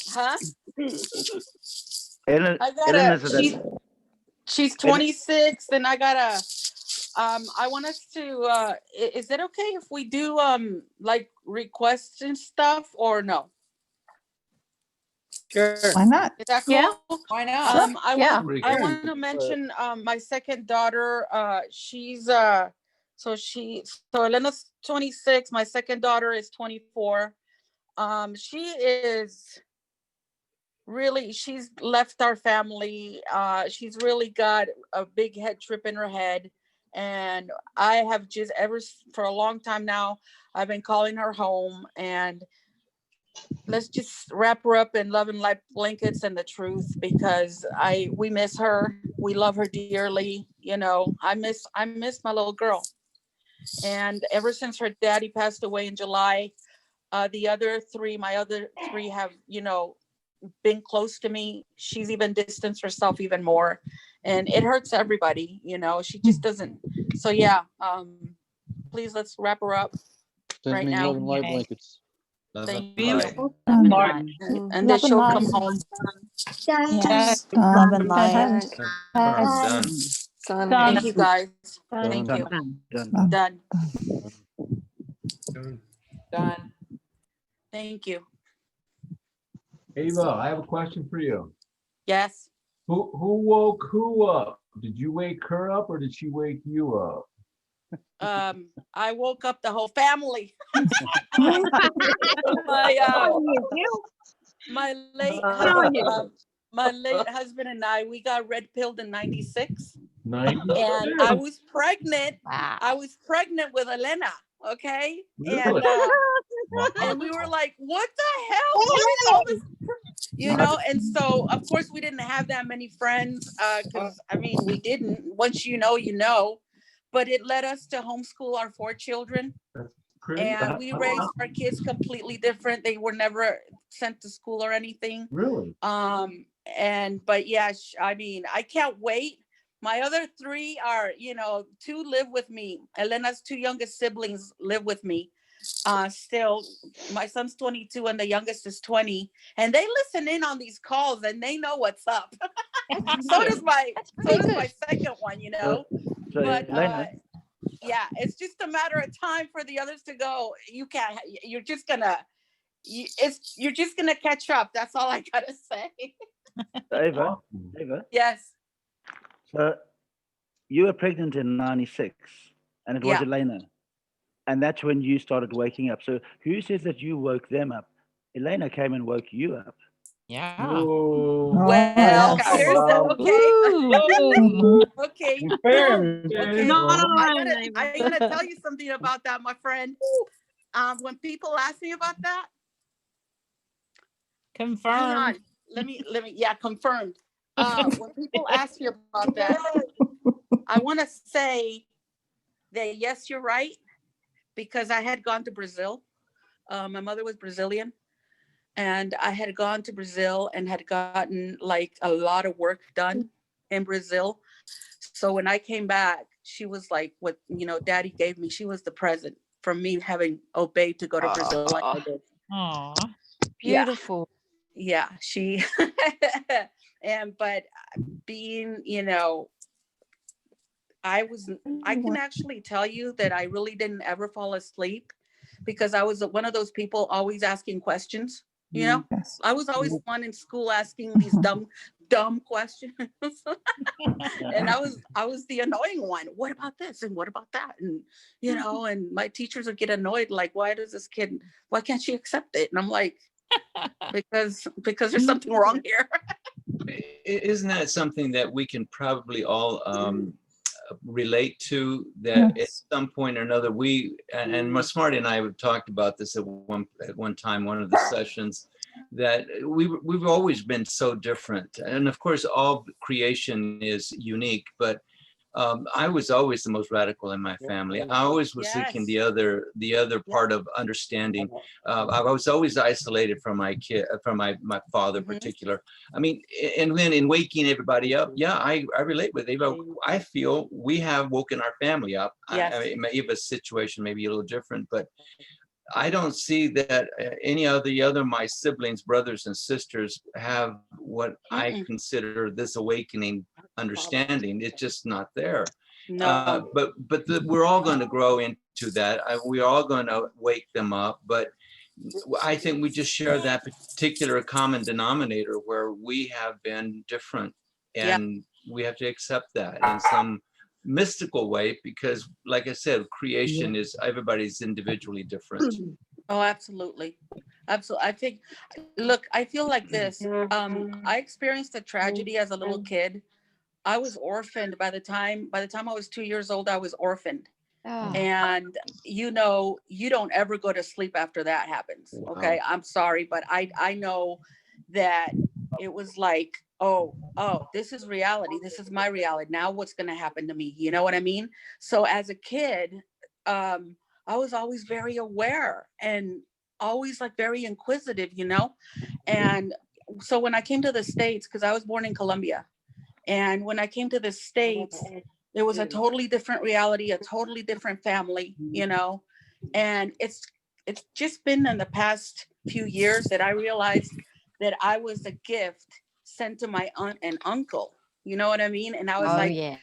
huh? Elena's She's 26 and I gotta I want us to is it okay if we do like requests and stuff or no? Sure. Why not? Is that cool? Yeah. Why not? I Yeah. want to mention my second daughter. She's so Elena's 26. My second daughter is 24. She is really, she's left our family. She's really got a big head trip in her head. And I have just for a long time now, I've been calling her home and let's just wrap her up in love and light blankets and the truth because we miss her. We love her dearly. I miss my little girl. And ever since her daddy passed away in July, my other three have, been close to me. She's even distanced herself even more, and it hurts everybody, you know. She just doesn't. So yeah, please let's wrap her up right Sending now. love and light Okay. blankets. Love Thank and you. light. Love and light. And then Love and she'll light. come home. Yes. Love and light. Done. Done. Thank you guys. Done. Thank you. Done. Done. Done. Done. Thank you. Ava, I have a question for you. Yes. Who woke who up? Did you wake her up or did she wake you up? I woke up the whole family. My my late husband and I, we got red pilled in '96, and I was pregnant. Wow. I was pregnant with Elena. Okay, Really? and we were like, "What the hell? What is all this?" You know, and so of course we didn't have that many friends, because I mean we didn't. Once you know, you know. But it led us to homeschool our 4 children. And we raised our kids completely different. They were never sent to school or anything. Really? But yeah, I mean, I can't wait. My other 3 are, you know, 2 live with me. Elena's 2 youngest siblings live with me. Still, my son's 22 and the youngest is 20. And they listen in on these calls and they know what's up. so does my second one, you know. But yeah, it's just a matter of time for the others to go. You can't. You're just gonna catch up. That's all I gotta say. Ava. Yes. So you were pregnant in '96, and it was Yeah. Elena, and that's when you started waking up. So who says that you woke them up? Elena came and woke you up. Yeah. Well, yes. here's the okay. I gotta tell you something about that, my friend. When people ask me about that, hang Confirmed. on. Let me. Yeah, confirmed. When people ask me about that, I want to say that yes, you're right, because I had gone to Brazil. My mother was Brazilian. And I had gone to Brazil and had gotten like a lot of work done in Brazil. So when I came back, she was like, what, you know, Daddy gave me. She was the present for me having obeyed to go to Brazil like I did. Aw. Beautiful. Yeah, she, but being, you know, I can actually tell you that I really didn't ever fall asleep because I was one of those people always asking questions. You know, Yes. I was always one in school asking these dumb questions. And I was the annoying one. What about this? And what about that? And, you know, and my teachers would get annoyed. Like, why can't she accept it? And I'm like, because there's something wrong here. Isn't that something that we can probably all relate to, that at some point or another and Smarty and I have talked about this at one time, one of the sessions, that we've always been so different, and of course all creation is unique, but I was always the most radical in my family. I always was seeking the other part of understanding. I was always isolated from my father in particular. I mean, and then in waking everybody up, yeah, I relate with Eva. I feel we have woken our family up. I mean, Eva's situation may be a little different, but I don't see that any of the other my siblings, brothers and sisters have what I consider this awakening understanding. It's just not there. No. But we're all going to grow into that. We're all going to wake them up. But I think we just share that particular common denominator where we have been different, and we have to accept that in some mystical way, because like I said, creation is everybody's individually different. Oh, absolutely. Absolutely. I think, look, I feel like this. I experienced a tragedy as a little kid. I was orphaned by the time I was 2 years old. I was orphaned. And you know, you don't ever go to sleep after that happens. Okay. I'm sorry, but I know that it was like, oh, this is reality. This is my reality. Now what's going to happen to me? You know what I mean? So as a kid, I was always very aware and always like very inquisitive, you know? And so when I came to the States, because I was born in Colombia, and when I came to the States, it was a totally different reality, a totally different family, you know. And it's just been in the past few years that I realized that I was a gift sent to my aunt and uncle. You know what I mean? And I was like, yeah.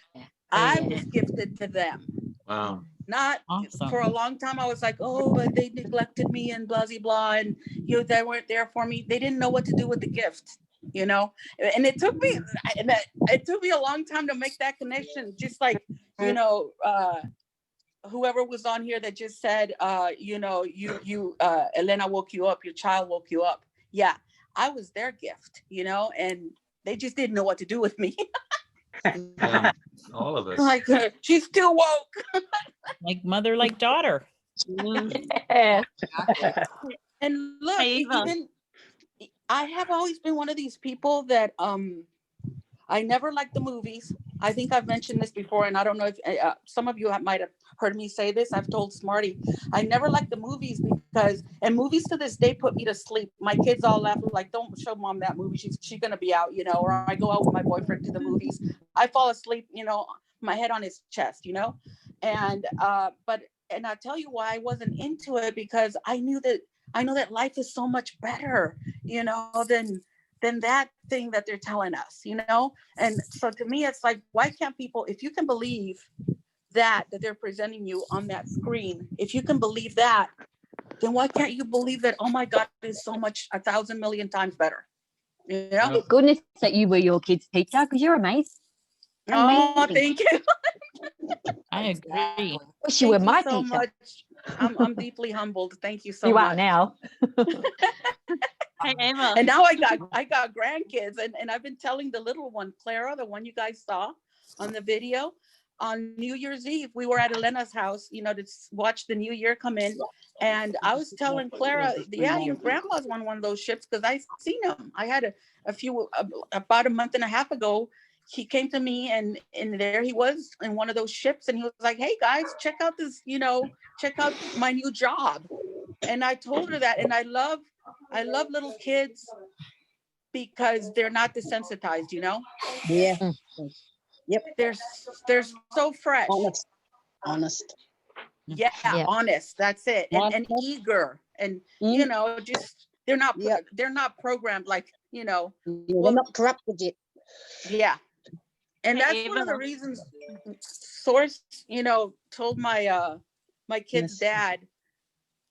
I was gifted to them. Wow. Not Awesome. for a long time. I was like, oh, but they neglected me and blah, blah, blah. And, you know, they weren't there for me. They didn't know what to do with the gift, you know? And it took me a long time to make that connection. Just like, you know, whoever was on here that just said, you know, Elena woke you up, your child woke you up. Yeah, I was their gift, you know, and they just didn't know what to do with me. Yeah, all of us. Like, she's still woke. Like mother, like daughter. Yeah. And look, Hey, Eva. even I have always been one of these people that I never liked the movies. I think I've mentioned this before, and I don't know if some of you might have heard me say this. I've told Smarty, I never liked the movies because, and movies to this day put me to sleep. My kids all laugh like, don't show mom that movie. She's gonna be out, you know. Or I go out with my boyfriend to the movies. I fall asleep, you know, my head on his chest, you know. And and I'll tell you why I wasn't into it, because I know that life is so much better, you know, than that thing that they're telling us, you know? And so to me, it's like, why can't people, if you can believe that they're presenting you on that screen, if you can believe that, then why can't you believe that, oh my God, it's so much, 1,000 million times better, you know? Thank goodness that you were your kid's teacher, because you're amazing. Oh, thank you. I agree. Wish you were Thank my you so teacher. much. I'm deeply humbled. Thank you so You much. are now. Hey, Emma. And now I got grandkids, and I've been telling the little one, Clara, the one you guys saw on the video, on New Year's Eve, we were at Elena's house, you know, to watch the new year come in. And I was telling Clara, yeah, your grandpa's on one of those ships, because I seen him. I had about a month and a half ago, he came to me, and there he was in one of those ships, and he was like, hey guys, check out this, you know, check out my new job. And I told her that, and I love little kids because they're not desensitized, you know? Yeah. Yep. They're so fresh. Honest. Yeah, Yeah. honest. That's it. And eager. And you know, just they're not programmed like, you know. They're not corrupted yet. Yeah. And Hey, that's one of the Eva. reasons Source, you know, told my my kid's dad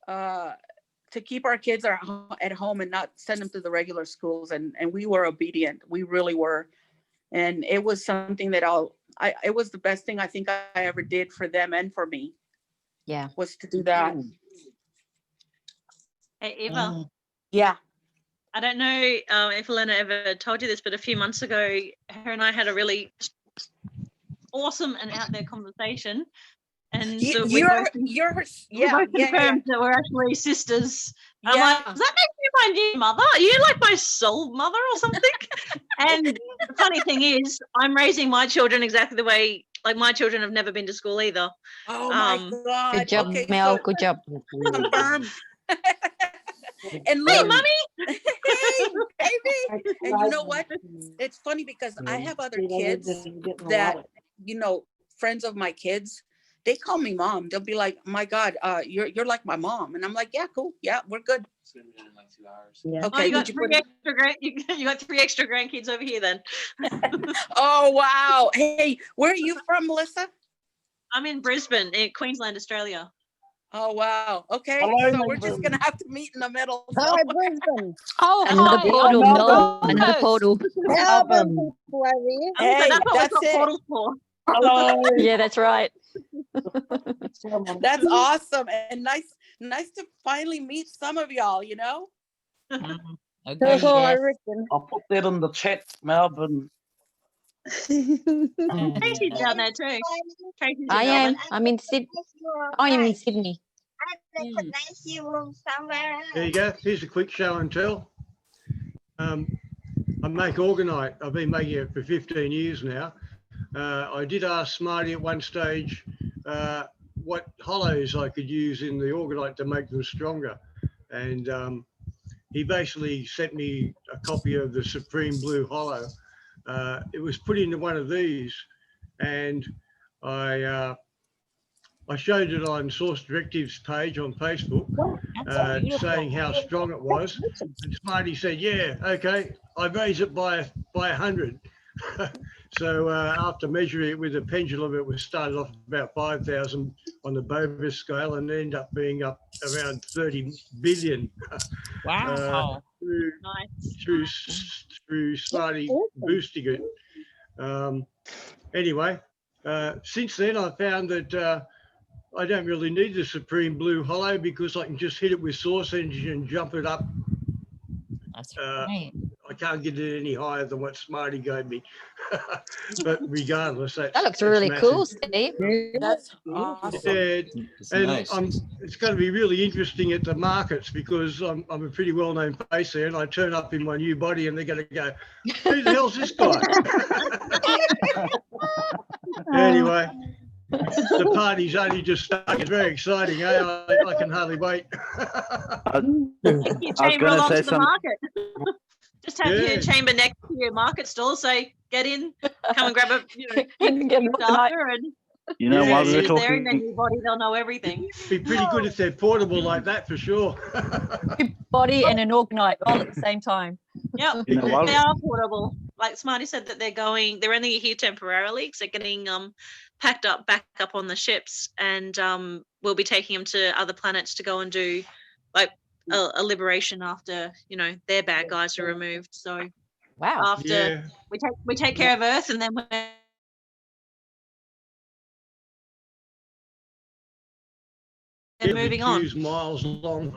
to keep our kids at home and not send them to the regular schools, and we were obedient. We really were. And it was something that it was the best thing I think I ever did for them and for me. Yeah. Was to do that. Hey, Eva. Yeah. I don't know if Elena ever told you this, but a few months ago, her and I had a really awesome and out there conversation. And so we both confirmed that we're actually sisters. Yeah. I'm like, does that make you my new mother? Are you like my soul mother or something? And the funny thing is, I'm raising my children exactly the way, like my children have never been to school either. Oh my God. Good job, Okay, Mel. so Good job. confirmed. And Hey, look, mommy. Hey, baby. And you know what? It's funny because I have other kids that, you know, friends of my kids, they call me mom. They'll be like, my God, you're like my mom. And I'm like, yeah, cool. Yeah, we're good. Yeah. Okay. Oh, you got did you got 3 extra grandkids over here then. Oh, wow. Hey, where are you from, Melissa? I'm in Brisbane, in Queensland, Australia. Oh, wow. Okay. Hello, So we're just going to have to meet in the middle. Hi, Brisbane. Oh, another portal, Mel. Another portal. Melbourne people over here. Hey, that's what that's we've got it. portals for. Hello. Yeah, that's right. That's awesome. And nice to finally meet some of y'all, you know? That's all I reckon. I'll put that in the chat, Melbourne. Tracy's down there too. Tracy's in I am. Melbourne. I'm in Sydney. I am in Sydney. There you go. Here's a quick show and tell. I make orgonite. I've been making it for 15 years now. I did ask Smarty at one stage what hollows I could use in the orgonite to make them stronger. And he basically sent me a copy of the Supreme Blue Hollow. It was put into one of these, and I showed it on Source Directives page on Facebook, saying how strong it was. And Smarty said, "Yeah, okay, I raise it by 100." So after measuring it with a pendulum, it was started off about 5,000 on the Bovis scale and ended up being up around 30 billion. Wow. Through Smarty boosting it. Anyway, since then I found that I don't really need the Supreme Blue Hollow because I can just hit it with Source Energy and jump it up. That's right. I can't get it any higher than what Smarty gave me. But regardless, That looks really cool, Steve. That's awesome. Yeah, and nice. it's going to be really interesting at the markets because I'm a pretty well-known face there, and I turn up in my new body, and they're going to go, "Who the hell's this guy?" Anyway, the party's only just started. It's very exciting. Eh? I can hardly wait. Take your chamber along to the market. Just have Yeah. your chamber next to your market stall. Say, get in, come and grab a, Get gift after, and You know, while we were if they're in their talking, new body, they'll know everything. Be pretty good if they're portable like that for sure. Body and an organite all at the same time. Yep, You know, while- they are portable. Like Smarty said that they're only here temporarily because they're getting packed up back up on the ships, and we'll be taking them to other planets to go and do like a liberation after their bad guys are removed. So Wow. after we take care of Earth, and then we're moving on. Miles long.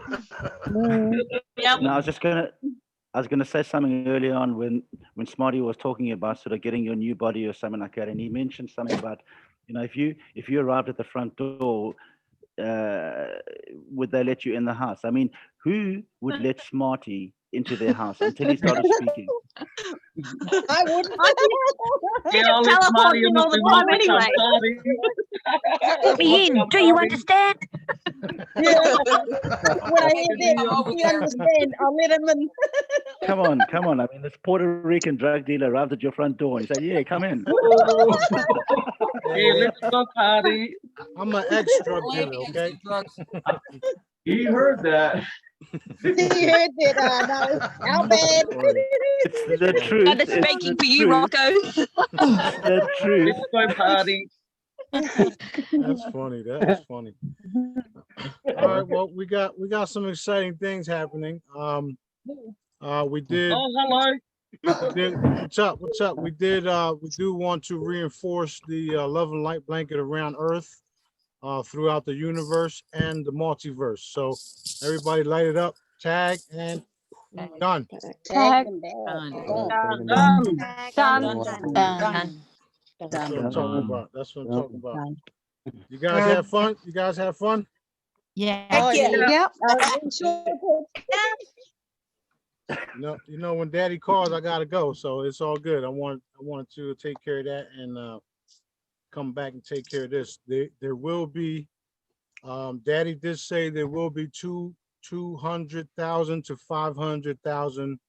Yep. no, I was gonna say something earlier on when Smarty was talking about sort of getting your new body or something like that, and he mentioned something about, if you arrived at the front door, would they let you in the house? I mean, who would let Smarty into their house until he started speaking? I wouldn't. Teleport in all the time anyway. Let me in. Do you understand? When I hear this, you understand. I'll let him in. Come on. I mean, this Puerto Rican drug dealer arrived at your front door and he said, "Yeah, come in." Hey, let's go party. I'm an ex-drug dealer, okay? He heard that. He heard that. No, how bad? It's the truth. Another It's spanking the for you, truth. Rocco. It's the truth. Let's go party. That's funny. That is funny. All right. Well, we got some exciting things happening. We did. Oh, hello. What's up? What's up? We do want to reinforce the love and light blanket around Earth, throughout the universe and the multiverse. So everybody light it up, tag, and done. Tag. Done. That's what I'm talking about. That's what I'm talking about. You guys have fun? You guys have fun? Yeah. Heck yeah. When Daddy calls, I gotta go. So it's all good. I wanted to take care of that and come back and take care of this. There will be. Daddy did say there will be 200,000 to 500,000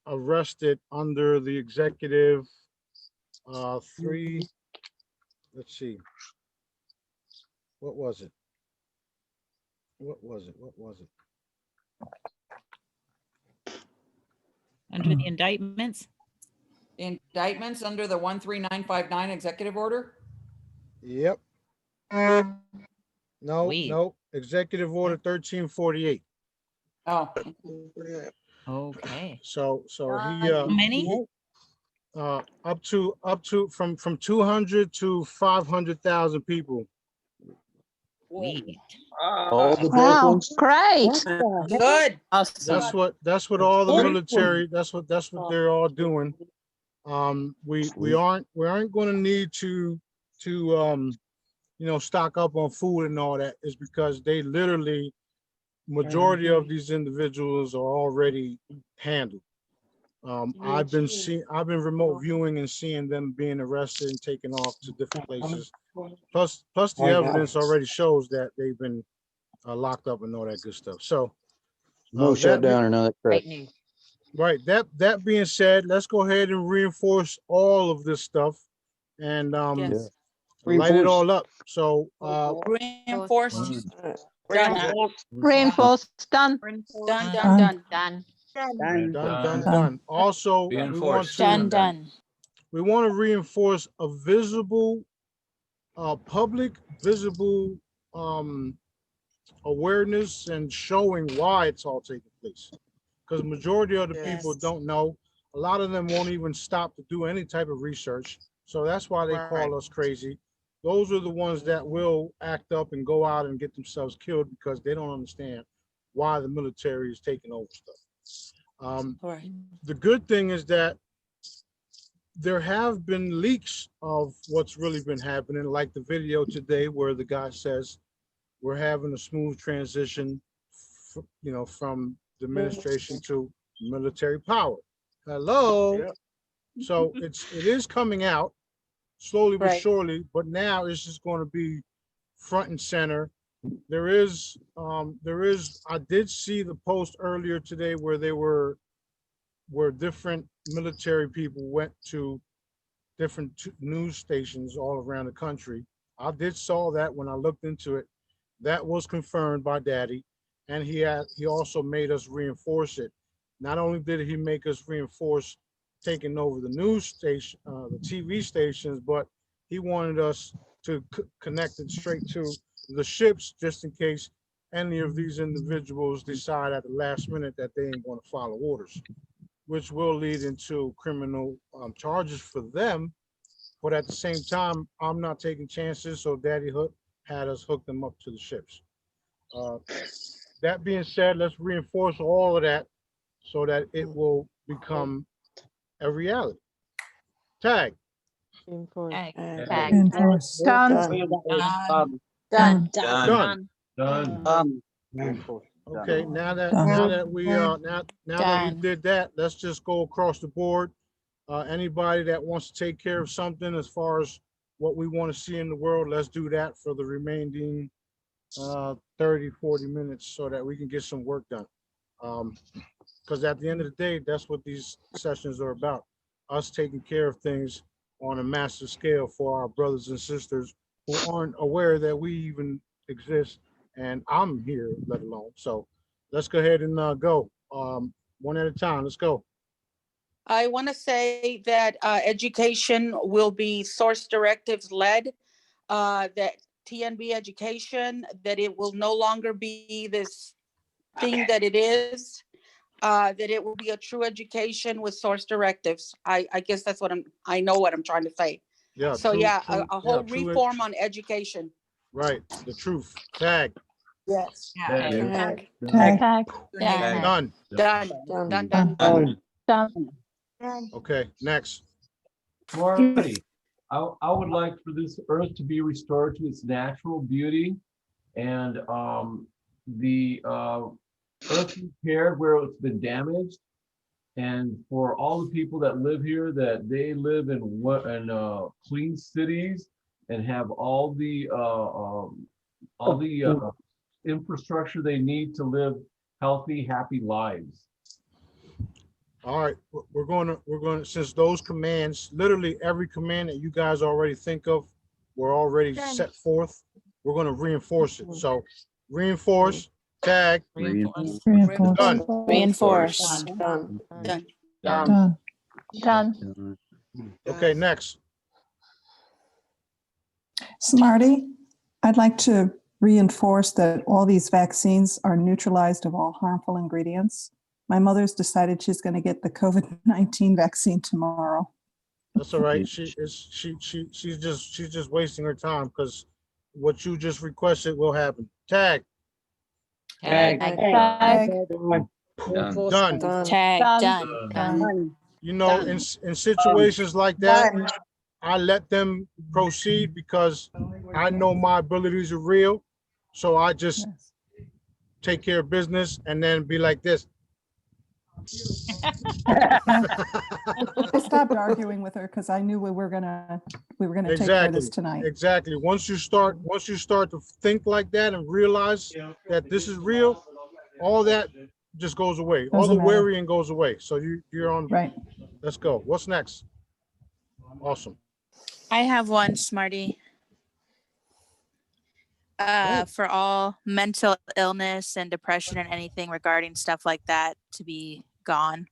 arrested under the executive 3. Let's see. What was it? Under the indictments? Indictments under the 13959 executive order? Yep. No. Executive Order 1348. Oh. Okay. So he How many? Up to from 200 to 500,000 people. All the bad ones. Great. Good. That's what all the military. That's what they're all doing. We aren't going to need to stock up on food and all that. Is because they literally majority of these individuals are already handled. I've been remote viewing and seeing them being arrested and taken off to different places. Plus the evidence already shows that they've been locked up and all that good stuff. So No shutdown or none of that crap. Right. That being said, let's go ahead and reinforce all of this stuff and Yes. light it Reinforce. all up. So Reinforced. Reinforced. Done. Done, Done. done. Done. done. Also, Reinforced. Done. we want to reinforce a visible, public, visible awareness and showing why it's all taking place. Because majority of the people Yes. don't know. A lot of them won't even stop to do any type of research. So that's why they call us crazy. Those are the ones that will act up and go out and get themselves killed because they don't understand why the military is taking over stuff. Right. The good thing is that there have been leaks of what's really been happening, like the video today where the guy says we're having a smooth transition, from the administration to military power. Hello. So it is coming out slowly but Right. surely, but now it's just going to be front and center. There is, I did see the post earlier today where different military people went to different news stations all around the country. I did saw that when I looked into it. That was confirmed by Daddy, and he also made us reinforce it. Not only did he make us reinforce taking over the news station, the TV stations, but he wanted us to connect it straight to the ships, just in case any of these individuals decide at the last minute that they ain't going to follow orders, which will lead into criminal charges for them. But at the same time, I'm not taking chances, so Daddy Hook had us hook them up to the ships. That being said, let's reinforce all of that so that it will become a reality. Tag. Reinforce. Done. Done. Done. Okay, now that we did that, let's just go across the board. Anybody that wants to take care of something as far as what we want to see in the world, let's do that for the remaining 30, 40 minutes so that we can get some work done. Because at the end of the day, that's what these sessions are about. Us taking care of things on a massive scale for our brothers and sisters who aren't aware that we even exist, and I'm here, let alone. So let's go ahead and go one at a time. Let's go. I want to say that education will be source directives led, that TNB education, that it will no longer be this thing that it is, that it will be a true education with source directives. I guess that's I know what I'm trying to say. Yeah. So true, yeah, true, a whole true reform on education. Right. The truth. Tag. Yes. Tag. Done. Done. Okay, next. Smarty, I would like for this earth to be restored to its natural beauty and the earth repaired where it's been damaged, and for all the people that live here, that they live in clean cities and have all the infrastructure they need to live healthy, happy lives. All right, we're going to, since those commands, literally every command that you guys already think of, were already set forth, we're going to reinforce it. So reinforce, tag, Reinforce. done. Reinforce. Done. Okay, next. Smarty, I'd like to reinforce that all these vaccines are neutralized of all harmful ingredients. My mother's decided she's going to get the COVID-19 vaccine tomorrow. That's all right. She's just wasting her time, because what you just requested will happen. Tag. Tag. Done. Tag. Done. You know, in situations like that, I let them proceed because I know my abilities are real. So I just take care of business and then be like this. I stopped arguing with her because I knew we were gonna take care of this tonight. Exactly. Once you start to think like that and realize that this is real, all that just goes away. All Doesn't the matter. worrying goes away. So you're on. Right. Let's go. What's next? Awesome. I have one, Smarty. For all mental illness and depression and anything regarding stuff like that to be gone.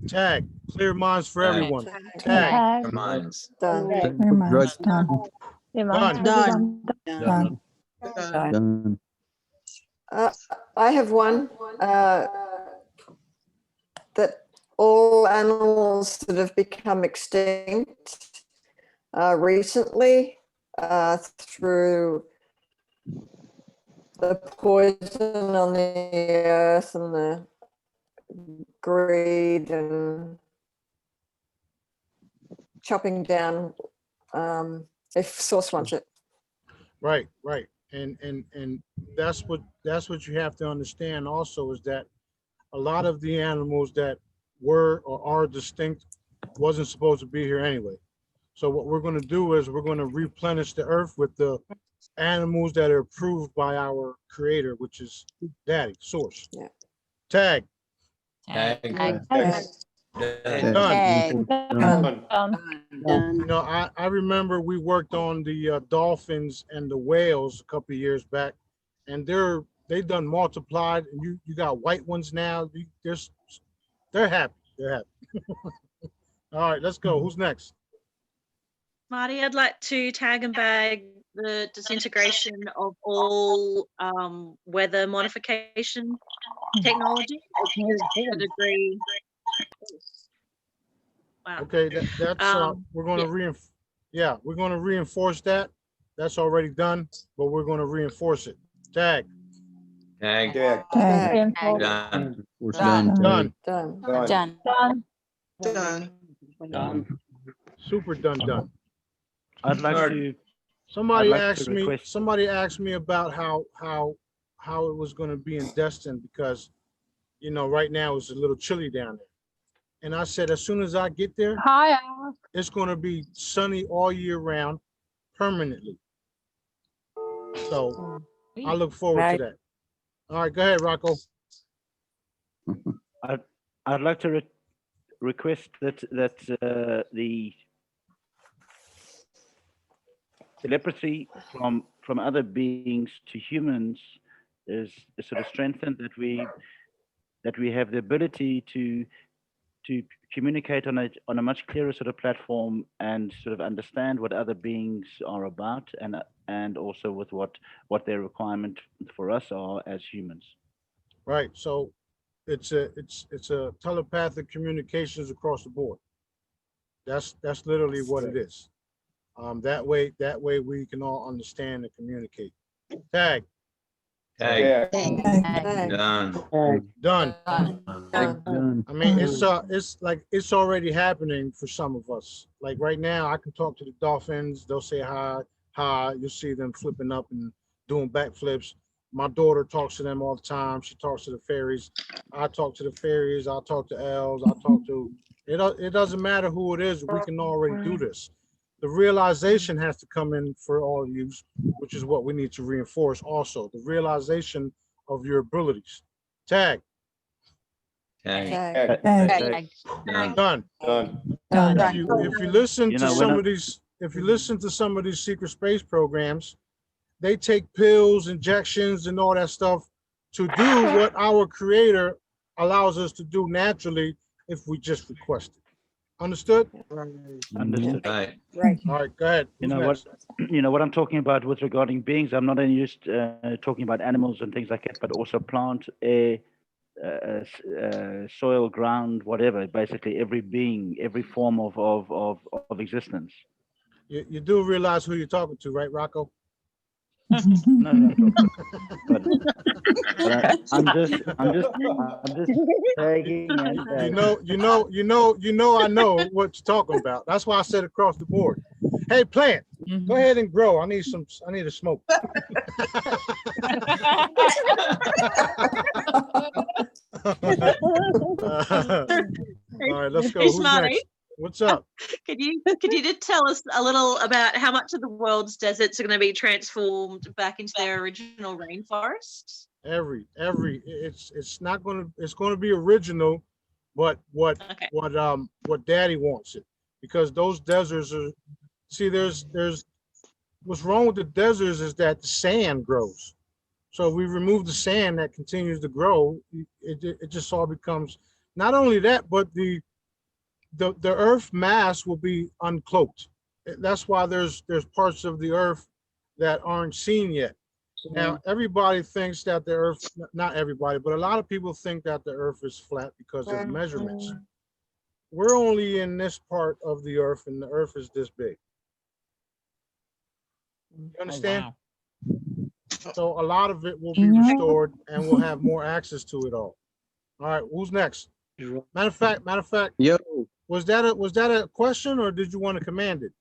Tag. Clear minds for Okay. everyone. Tag. Tag. Minds. Done. Clear minds, done. Done. Done. Done. I have one that all animals that have become extinct recently through the poison on the earth and the greed and chopping down, if Source wants it. Right. And that's what you have to understand also, is that a lot of the animals that were or are distinct wasn't supposed to be here anyway. So what we're going to do is we're going to replenish the earth with the animals that are approved by our creator, which is Daddy, Source. Yeah. Tag. Tag. Tag. Done. Done. You know, I remember we worked on the dolphins and the whales a couple of years back, and they've done multiplied, and you got white ones now. They're happy. They're happy. All right, let's go. Who's next? Marty, I'd like to tag and bag the disintegration of all weather modification technology to a degree. Wow. Okay, that's we're going to we're going to reinforce that. That's already done, but we're going to reinforce it. Tag. Tag. Tag. Done. We're done. Done. Done. Done. Super done. I'd like to. Somebody I'd like to asked me. request- Somebody asked me about how it was going to be in Destin, because right now it's a little chilly down there, and I said as soon as I get there, Hi. it's going to be sunny all year round, permanently. So I look forward to that. All right, go ahead, Rocco. I'd like to request that the telepathy from other beings to humans is sort of strengthened, that we have the ability to communicate on a much clearer sort of platform, and sort of understand what other beings are about, and also with what their requirement for us are as humans. Right. So it's a telepathic communications across the board. That's literally what it is. That way we can all understand and communicate. Tag. Tag. Tag. Done. Done. I mean, it's already happening for some of us. Like right now, I can talk to the dolphins. They'll say hi. You'll see them flipping up and doing backflips. My daughter talks to them all the time. She talks to the fairies. I talk to the fairies. I talk to elves. I talk to it. Doesn't matter who it is. We can already do this. The realization has to come in for all of you, which is what we need to reinforce also. The realization of your abilities. Tag. Tag. Done. If you listen to some of these secret space programs, they take pills, injections, and all that stuff to do what our creator allows us to do naturally if we just request it. Understood? Understood. Right. All right, go ahead. What I'm talking about with regarding beings, I'm not only just talking about animals and things like that, but also plant, air, soil, ground, whatever. Basically, every being, every form of existence. You do realize who you're talking to, right, Rocco? No, but I'm just tagging and I know what you're talking about. That's why I said across the board. Hey, plant, go ahead and grow. I need a smoke. All right, let's go. Who's Smarty? next? What's up? Could you just tell us a little about how much of the world's deserts are going to be transformed back into their original rainforests? It's not gonna, it's gonna be original, but what Daddy wants it, because those deserts are, see, there's what's wrong with the deserts is that the sand grows. So if we remove the sand that continues to grow, it just all becomes, not only that, but the earth mass will be uncloaked. That's why there's parts of the earth that aren't seen yet. Now, everybody thinks that the earth, not everybody, but a lot of people think that the earth is flat because of measurements. We're only in this part of the earth, and the earth is this big. You understand? wow. So a lot of it will be restored, and we'll have more access to it all. All right, who's next? Matter of fact, Yo, was that a question, or did you want to command it?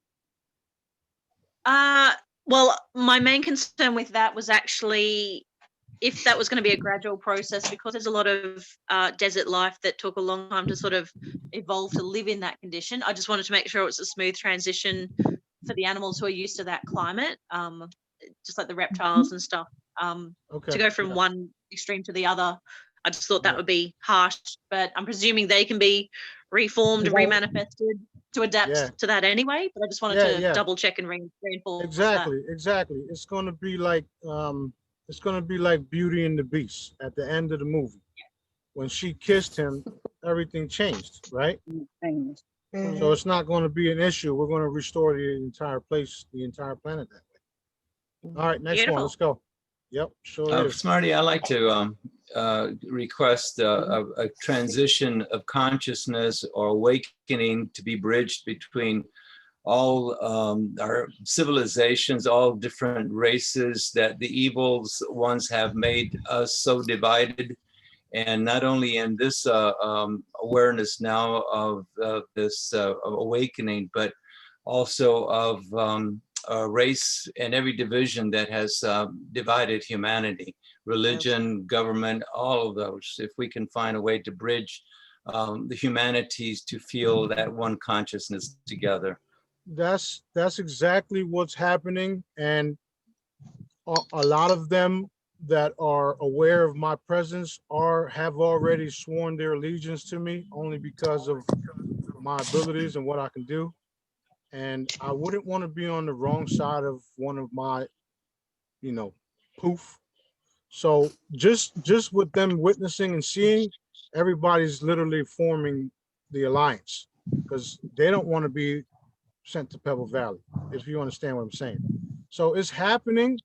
Well, my main concern with that was actually if that was going to be a gradual process, because there's a lot of desert life that took a long time to sort of evolve to live in that condition. I just wanted to make sure it's a smooth transition for the animals who are used to that climate, just like the reptiles and stuff. Okay. To go from one extreme to the other, I just thought that would be harsh, but I'm presuming they can be reformed and remanifested to adapt to that anyway. But I just wanted to double check and reinforce Exactly. It's going to be like Beauty and the Beast at the end of the movie. When she kissed him, everything changed, right? So it's not going to be an issue. We're going to restore the entire place, the entire planet that way. All right, next one. Let's go. Yep, sure is. Smarty, I like to request a transition of consciousness or awakening to be bridged between all our civilizations, all different races, that the evils ones have made us so divided. And not only in this awareness now of this awakening, but also of race and every division that has divided humanity, religion, government, all of those. If we can find a way to bridge the humanities to feel that one consciousness together. That's exactly what's happening, and a lot of them that are aware of my presence have already sworn their allegiance to me, only because of my abilities and what I can do. And I wouldn't want to be on the wrong side of one of my, poof. So just with them witnessing and seeing, everybody's literally forming the alliance, because they don't want to be sent to Pebble Valley, if you understand what I'm saying. So it's happening,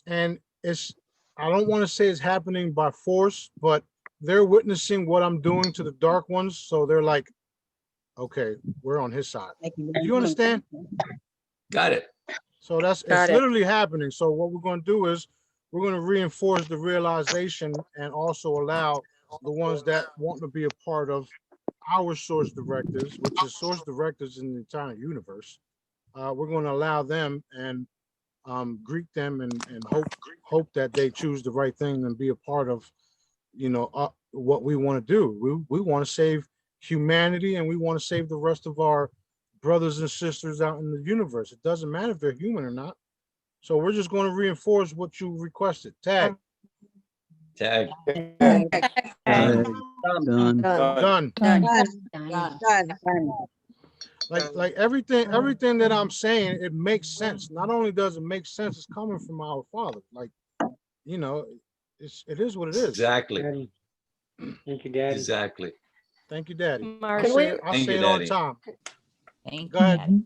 and I don't want to say it's happening by force, but they're witnessing what I'm doing to the dark ones. So they're like, okay, we're on his side. Do you understand? Got it. So it's literally happening. So what we're going to do is we're going to reinforce the realization and also allow the ones that want to be a part of our source directives, which is source directives in the entire universe. We're going to allow them and greet them and hope that they choose the right thing and be a part of, what we want to do. We want to save humanity, and we want to save the rest of our brothers and sisters out in the universe. It doesn't matter if they're human or not. So we're just going to reinforce what you requested. Tag. Tag. Done. Like everything that I'm saying, it makes sense. Not only does it make sense, it's coming from our Father. Like, it is what it is. Exactly. Thank you, Daddy. Exactly. Thank you, Daddy. Can I'll say it all the time. Thank Go ahead. you.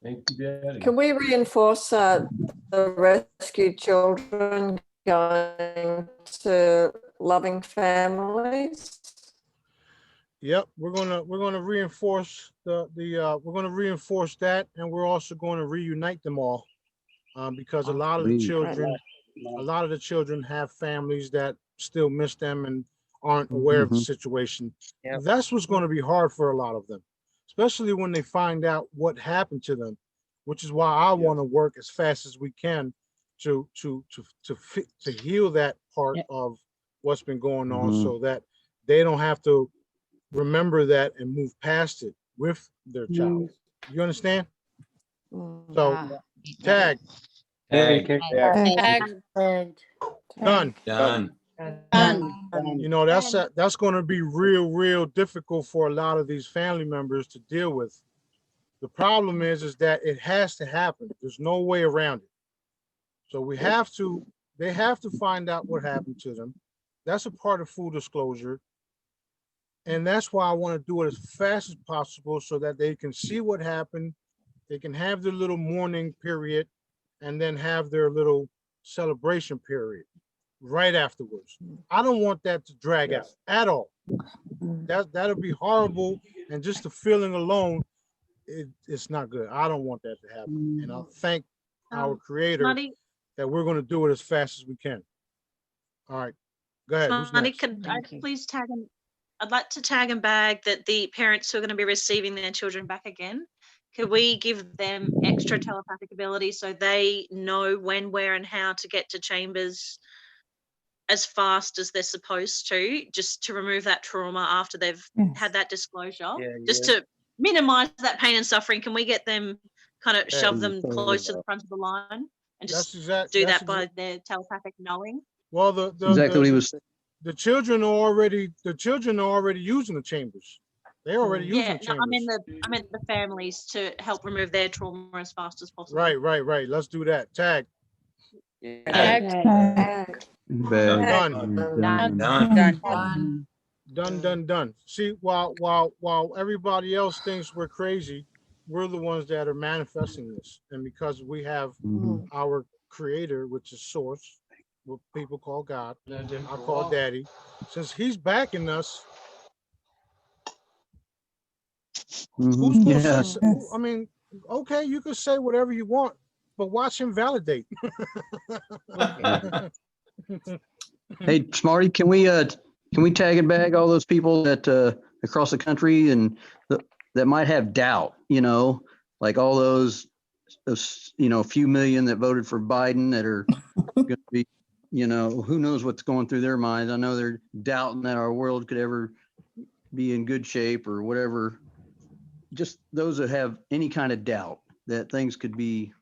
Thank you, Daddy. Can we reinforce the rescued children going to loving families? Yep, we're gonna reinforce we're gonna reinforce that, and we're also going to reunite them all, because a lot of the children have families that still miss them and aren't aware of the situation. That's what's going to be hard for a lot of them, especially when they find out what happened to them, which is why I want to work as fast as we can to heal that part of what's been going on, so that they don't have to remember that and move past it with their child. You understand? So tag. Done. Done. You know, that's going to be real difficult for a lot of these family members to deal with. The problem is that it has to happen. There's no way around it. So they have to find out what happened to them. That's a part of full disclosure. And that's why I want to do it as fast as possible so that they can see what happened. They can have their little mourning period and then have their little celebration period right afterwards. I don't want that to drag out at all. That'll be horrible. And just the feeling alone, it's not good. I don't want that to happen. And I'll thank our creator Smarty, that we're going to do it as fast as we can. All right, go ahead. Who's Smarty, next? could I please tag him? I'd like to tag and bag that the parents who are going to be receiving their children back again, could we give them extra telepathic ability so they know when, where, and how to get to chambers as fast as they're supposed to, just to remove that trauma after they've had that disclosure, just to minimize that pain and suffering? Can we get them kind of shove them close to the front of the line and just do that by their telepathic knowing? Well, Exactly what he was saying. the children are already using the chambers. They're already using the chambers. I meant the families to help remove their trauma as fast as possible. Right. Let's do that. Tag. Done. See, while everybody else thinks we're crazy, we're the ones that are manifesting this. And because we have our creator, which is source, what people call God, I call Daddy, since he's backing us, who's gonna say, I mean, okay, you can say whatever you want, but watch him validate. Hey, Smarty, can we tag and bag all those people that across the country and that might have doubt, like all those few million that voted for Biden that are going to be, who knows what's going through their minds. I know they're doubting that our world could ever be in good shape or whatever. Just those that have any kind of doubt that things could be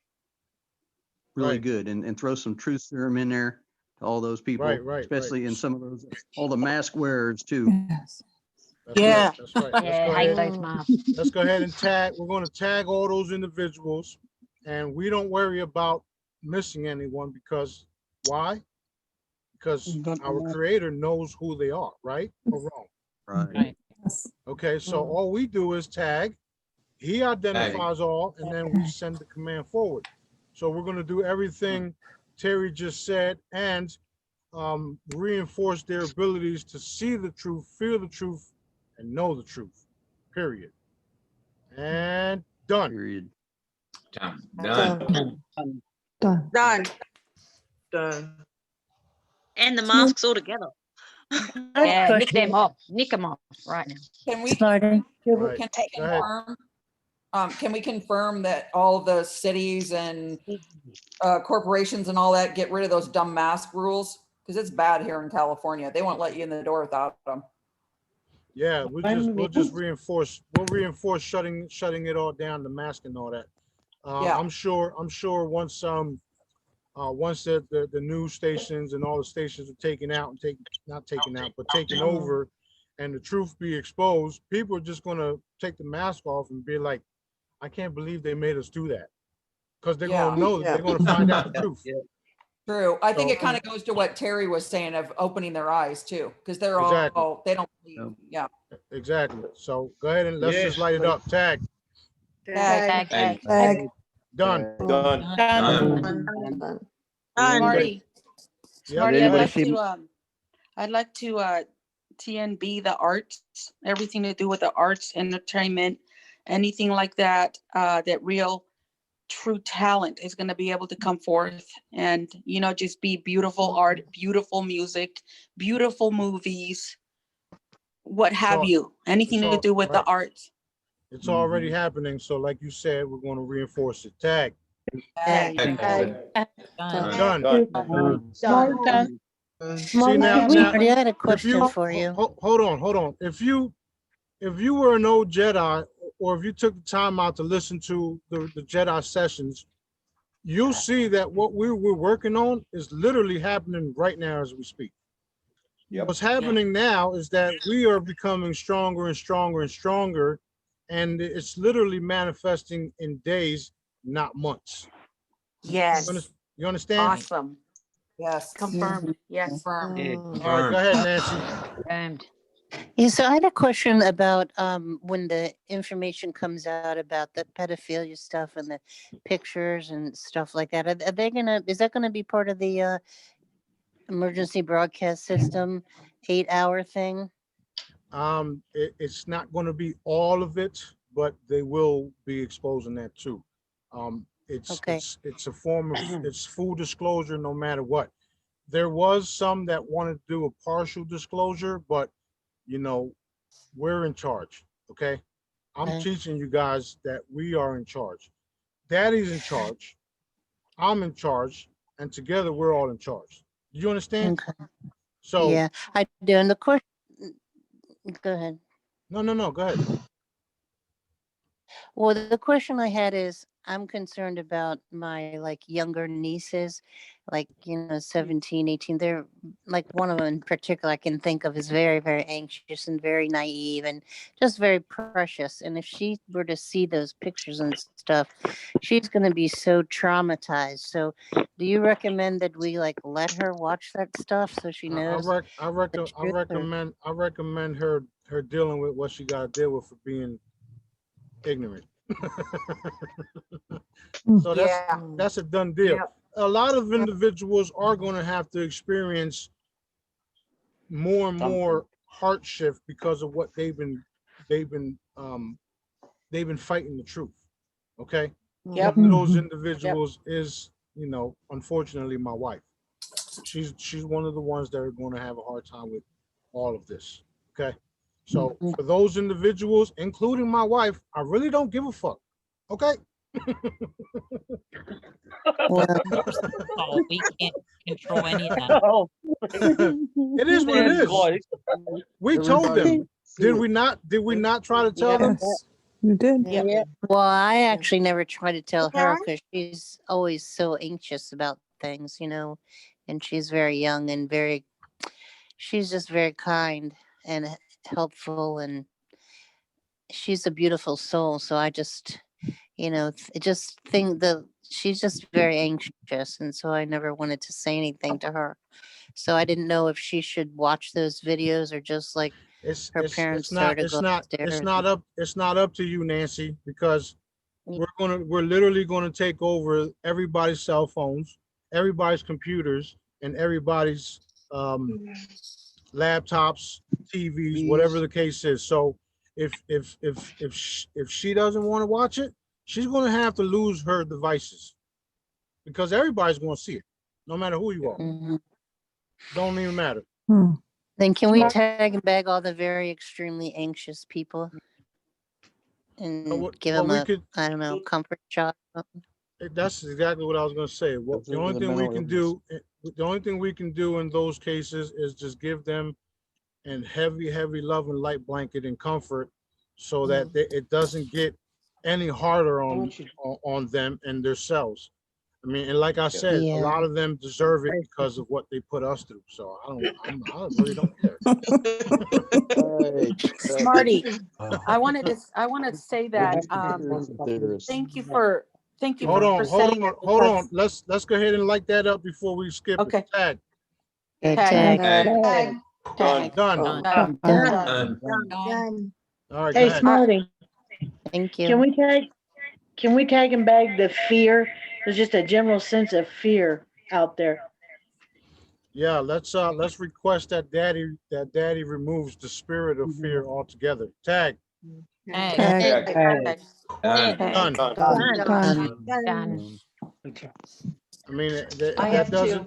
really good, and throw some truth serum in there to all those people, especially in some of those, all the mask wearers too. Yes. That's right. masks. Let's go ahead and tag. We're going to tag all those individuals, and we don't worry about missing anyone because why? Because our creator knows who they are, right or wrong? Right. Okay, so all we do is tag. He identifies all, and then we send the command forward. So we're going to do everything Terry just said and reinforce their abilities to see the truth, feel the truth, and know the truth. Period. And done. Period. Done. And the masks all together. Yeah, nick them off right now. Can we Smarty. can we confirm that all the cities and corporations and all that get rid of those dumb mask rules? Because it's bad here in California. They won't let you in the door without them. Yeah, we'll just reinforce. We'll reinforce shutting it all down, the mask and all that. I'm sure once the news stations and all the stations are taken out and taken over, and the truth be exposed, people are just gonna take the mask off and be like, I can't believe they made us do that, because they're gonna know that they're gonna find out the truth. True. I think it kind of goes to what Terry was saying of opening their eyes too, because they're all they don't believe. Yeah. Exactly. So go ahead and let's just light it up. Tag. Done. Smarty. Smarty, Yeah, I'd like to TNB the arts, everything to do with the arts, entertainment, anything like that, that real true talent is going to be able to come forth and, just be beautiful art, beautiful music, beautiful movies, what have you, anything to do with the arts. It's already happening. So like you said, we're going to reinforce it. Tag. Done. See, now, I had a question if for you. Hold on. If you were an old Jedi, or if you took the time out to listen to the Jedi sessions, you'll see that what we're working on is literally happening right now as we speak. What's happening now is that we are becoming stronger and stronger and stronger, and it's literally manifesting in days, not months. Yes. You understand? Awesome. Yes. Confirmed. Yes. All right, go ahead, Nancy. Yeah, so I had a question about when the information comes out about the pedophilia stuff and the pictures and stuff like that. Are they is that gonna be part of the emergency broadcast system 8-hour thing? It's not going to be all of it, but they will be exposing that too. It's a form of it's full disclosure no matter what. There was some that wanted to do a partial disclosure, but you know, we're in charge. Okay, I'm teaching you guys that we are in charge. Daddy's in charge. I'm in charge, and together we're all in charge. Do you understand? Okay. So Yeah, I do. And the question, go ahead. No, go ahead. Well, the question I had is, I'm concerned about my like younger nieces, like, 17, 18. They're like one of them in particular I can think of is very, very anxious and very naive and just very precious. And if she were to see those pictures and stuff, she's going to be so traumatized. So do you recommend that we like let her watch that stuff so she knows? I recommend her dealing with what she got to deal with for being ignorant. So that's a done deal. Yeah. A lot of individuals are going to have to experience more and more hardship because of what they've been fighting the truth. Okay. Yep. One of those individuals is, unfortunately my wife. She's one of the ones that are going to have a hard time with all of this. Okay. So for those individuals, including my wife, I really don't give a fuck. Okay. Oh, we can't control any of that. It is what it is. We told them. Did we not? Did we not try to tell them? Yes, you did. Yeah. Well, I actually never try to tell her because she's always so anxious about things, and she's very young and she's just very kind and helpful, and she's a beautiful soul. So I just, just think that she's just very anxious, and so I never wanted to say anything to her. So I didn't know if she should watch those videos or just like her parents told her to go upstairs. It's not up to you, Nancy, because we're literally gonna take over everybody's cell phones, everybody's computers, and everybody's laptops, TVs, whatever the case is. So if she doesn't want to watch it, she's going to have to lose her devices because everybody's going to see it, no matter who you are. Don't even matter. Then can we tag and bag all the very extremely anxious people and give them I don't know, comfort shot? That's exactly what I was going to say. Well, the only thing we can do in those cases is just give them an heavy love and light blanket and comfort, so that it doesn't get any harder on them and themselves. I mean, and like I said, a lot of them deserve it because of what they put us through. So I really don't care. Smarty, I wanted to say that thank you for Hold on. because- Let's go ahead and light that up before we skip. Okay. Tag. Done. All right. Hey, Smarty, Thank you. can we tag and bag the fear? There's just a general sense of fear out there. Yeah, let's request that daddy removes the spirit of fear altogether. Tag. Tag. Done. I mean,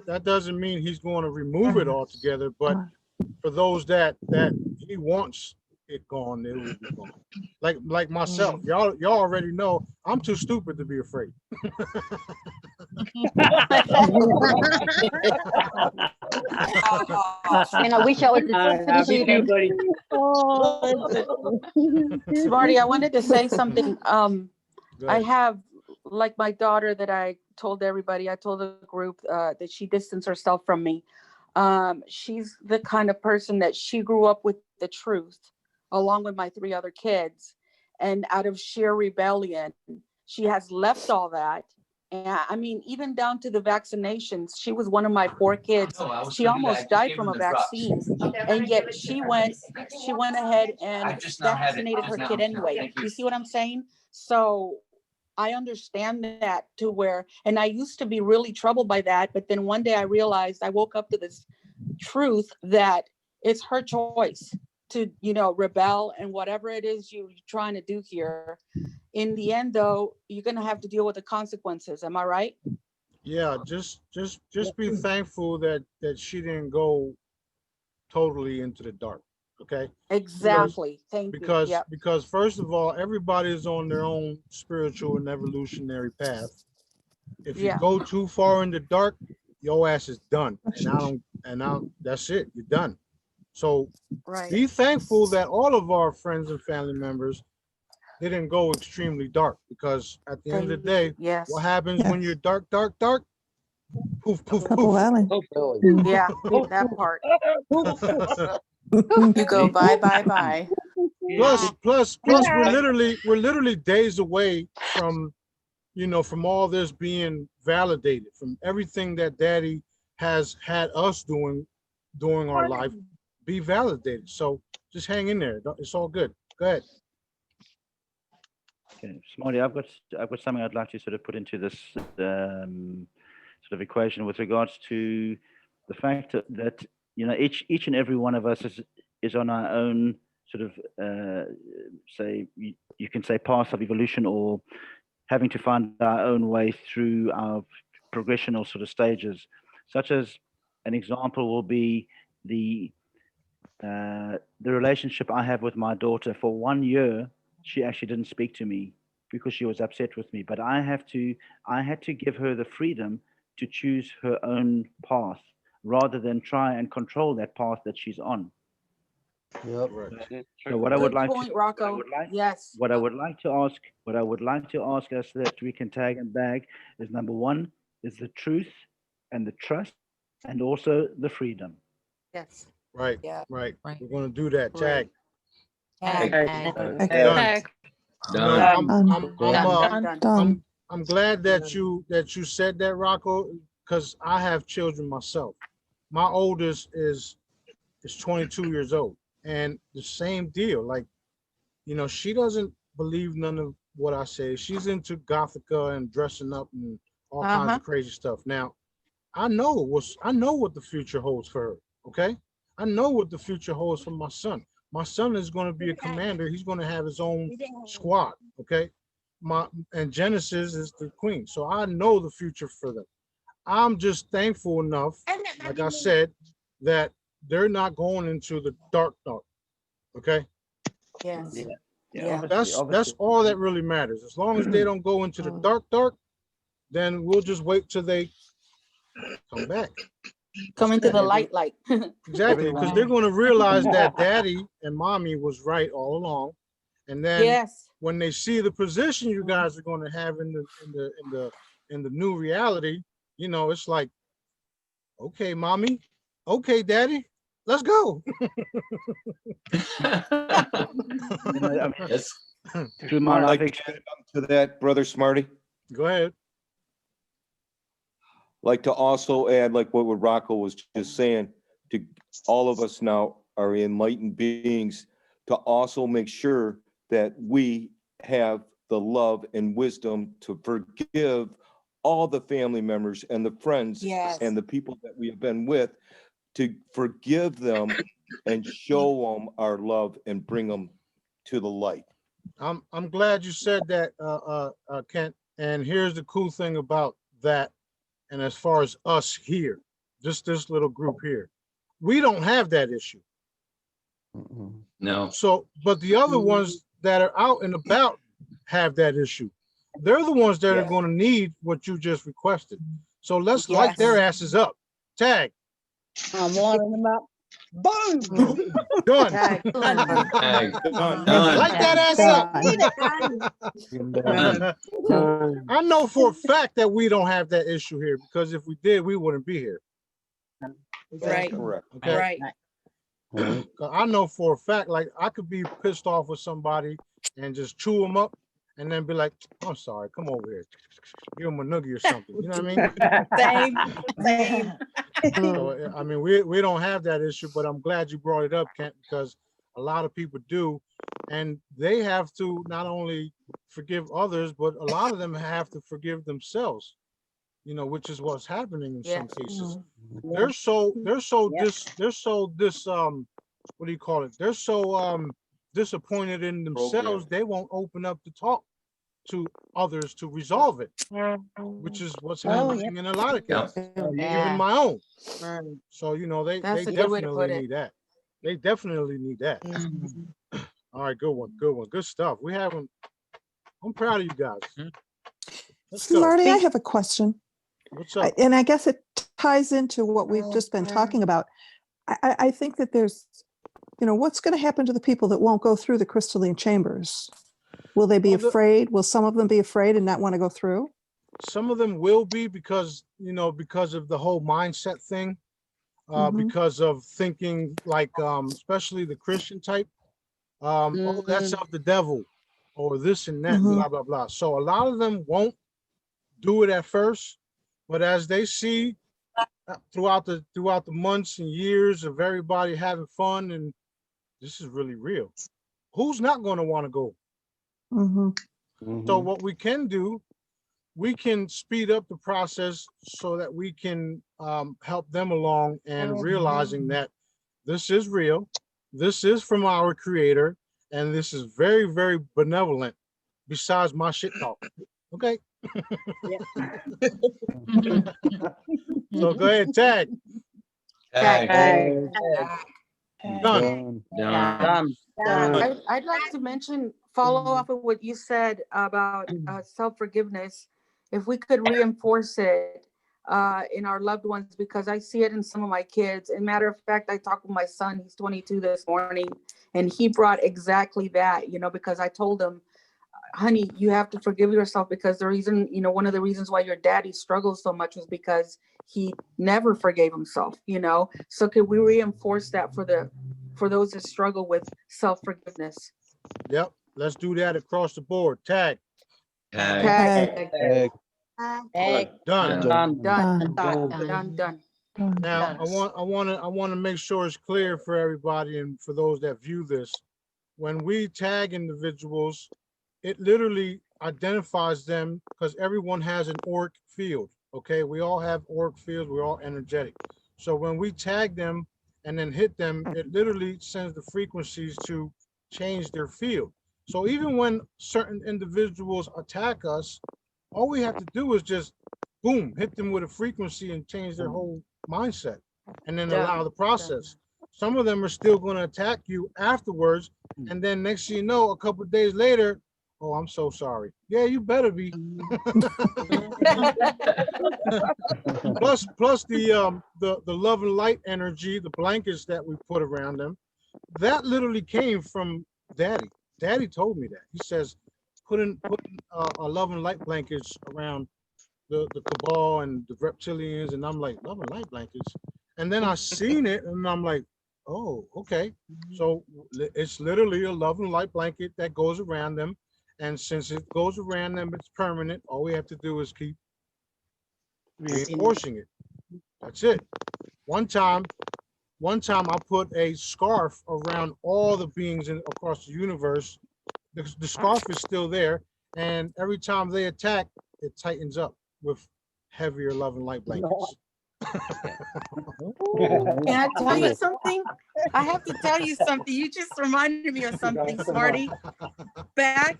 that doesn't mean he's going to remove it altogether, but for those that he wants it gone, it will be gone. Like myself, y'all already know I'm too stupid to be afraid. And I wish I was the Me too, buddy. Smarty, I wanted to say something. I have like my daughter that I told everybody, I told the group that she distanced herself from me. She's the kind of person that she grew up with the truth along with my 3 other kids. And out of sheer rebellion, she has left all that. And I mean, even down to the vaccinations, she was one of my 4 kids. She almost died from a vaccine. And yet she went ahead and vaccinated her kid anyway. You see what I'm saying? So I understand that to where, and I used to be really troubled by that. But then one day I realized, I woke up to this truth that it's her choice to, rebel and whatever it is you're trying to do here. In the end, though, you're going to have to deal with the consequences. Am I right? Yeah, just be thankful that she didn't go totally into the dark. Okay. Exactly. Thank because, you. Yep. Because first of all, everybody is on their own spiritual and evolutionary path. If you go too far in the dark, your ass is done. And that's it. You're done. So be thankful that all of our friends and family members didn't go extremely dark, because at the end of the day, what happens when you're dark? Poof, poof, poof. Yeah, that part. You go bye, bye, bye. Plus, we're literally days away from, from all this being validated, from everything that Daddy has had us doing during our life, be validated. So just hang in there. It's all good. Go ahead. Okay, Smarty, I've got something I'd like to sort of put into this sort of equation with regards to the fact that each and every one of us is on our own sort of say, you can say, path of evolution, or having to find our own way through our progressional sort of stages. Such as an example will be the relationship I have with my daughter. For 1 year, she actually didn't speak to me because she was upset with me. But I had to give her the freedom to choose her own path rather than try and control that path that she's on. Yep. So what I would like point, Rocco. Yes. What I would like to ask us that we can tag and bag is, number 1 is the truth and the trust, and also the freedom. Yes. Right. Yeah. Right. We're going to do that. Tag. Tag. Done. I'm glad that you said that, Rocco, because I have children myself. My oldest is 22 years old, and the same deal. Like, she doesn't believe none of what I say. She's into Gothica and dressing up and all kinds of crazy stuff. Now, I know what the future holds for her. Okay, I know what the future holds for my son. My son is going to be a commander. He's going to have his own squad. Okay, and Genesis is the queen. So I know the future for them. I'm just thankful enough, like I said, that they're not going into the dark. Okay. Yes. Yeah. That's all that really matters. As long as they don't go into the dark, then we'll just wait till they come back. Come into the light. Exactly, because they're going to realize that Daddy and Mommy was right all along, and then when they see the position you guys are going to have in the new reality, it's like, okay, Mommy, okay, Daddy, let's go. Through my life to that, Brother Smarty. Go ahead. Like to also add, like what Rocco was just saying, to all of us now are enlightened beings, to also make sure that we have the love and wisdom to forgive all the family members and the friends and the people that we have been with, to forgive them and show them our love and bring them to the light. I'm glad you said that, Kent. And here's the cool thing about that. And as far as us here, just this little group here, we don't have that issue. No. So, but the other ones that are out and about have that issue. They're the ones that are going to need what you just requested. So let's light their asses up. Tag. I'm warming them up. Boom. Done. Done. Tag. Done. Like that Done. answer. I know for a fact that we don't have that issue here, because if we did, we wouldn't be here. Right. Correct. Okay. Right. I know for a fact, like I could be pissed off with somebody and just chew them up and then be like, I'm sorry, come over here. Give them a noogie or something. You know what I mean? Same. So, I mean, we don't have that issue, but I'm glad you brought it up, Kent, because a lot of people do. And they have to not only forgive others, but a lot of them have to forgive themselves, you know, which is what's happening in some cases. They're so what do you call it? They're so disappointed in themselves, they won't open up to talk to others to resolve it, which is what's happening in a lot of cases, even my own. So, you know, they definitely need that. They definitely need that. All right, good one, good stuff. I'm proud of you guys. Let's go. Smarty, I have a question. What's up? And I guess it ties into what we've just been talking about. I think that there's, you know, what's going to happen to the people that won't go through the crystalline chambers? Will they be afraid? Will some of them be afraid and not want to go through? Some of them will be because, you know, because of the whole mindset thing, because of thinking like, especially the Christian type, oh, that's of the devil or this and that, blah, blah, blah. So a lot of them won't do it at first, but as they see throughout the months and years of everybody having fun, and this is really real, who's not going to want to go? So what we can do, we can speed up the process so that we can help them along and realizing that this is real, this is from our creator, and this is very, very benevolent besides my shit talk. Okay. So go ahead, tag. Done. I'd like to mention, follow off of what you said about self-forgiveness. If we could reinforce it in our loved ones, because I see it in some of my kids. And matter of fact, I talked with my son, he's 22 this morning, and he brought exactly that, you know, because I told him, honey, you have to forgive yourself, because the reason, you know, one of the reasons why your daddy struggles so much was because he never forgave himself, you know. So could we reinforce that for those that struggle with self-forgiveness? Yep, let's do that across the board. Tag. Done. Now I want to make sure it's clear for everybody and for those that view this. When we tag individuals, it literally identifies them because everyone has an auric field. Okay, we all have auric fields. We're all energetic. So when we tag them and then hit them, it literally sends the frequencies to change their field. So even when certain individuals attack us, all we have to do is just boom, hit them with a frequency and change their whole mindset, and then allow the process. Some of them are still going to attack you afterwards, and then next thing you know, a couple of days later, oh, I'm so sorry. Yeah, you better be. plus the love and light energy, the blankets that we put around them, that literally came from Daddy. Daddy told me that. He says, put a love and light blankets around the cabal and the reptilians, and I'm like, love and light blankets. And then I seen it, and I'm like, oh, okay. So it's literally a love and light blanket that goes around them. And since it goes around them, it's permanent. All we have to do is keep reinforcing it. That's it. One time I put a scarf around all the beings across the universe. The scarf is still there. And every time they attack, it tightens up with heavier love and light blankets. Can I tell you something? I have to tell you something. You just reminded me of something, Smarty. Back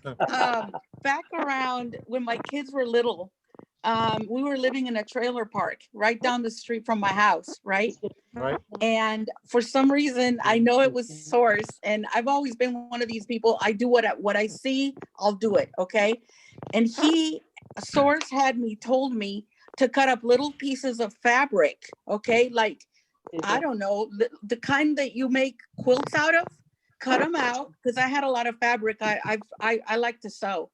around when my kids were little, we were living in a trailer park right down the street from my house, right? Right. And for some reason, I know it was Source, and I've always been one of these people. I do what I see, I'll do it, okay? And Source told me to cut up little pieces of fabric, okay? Like I don't know, the kind that you make quilts out of, cut them out, because I had a lot of fabric. I like to sew.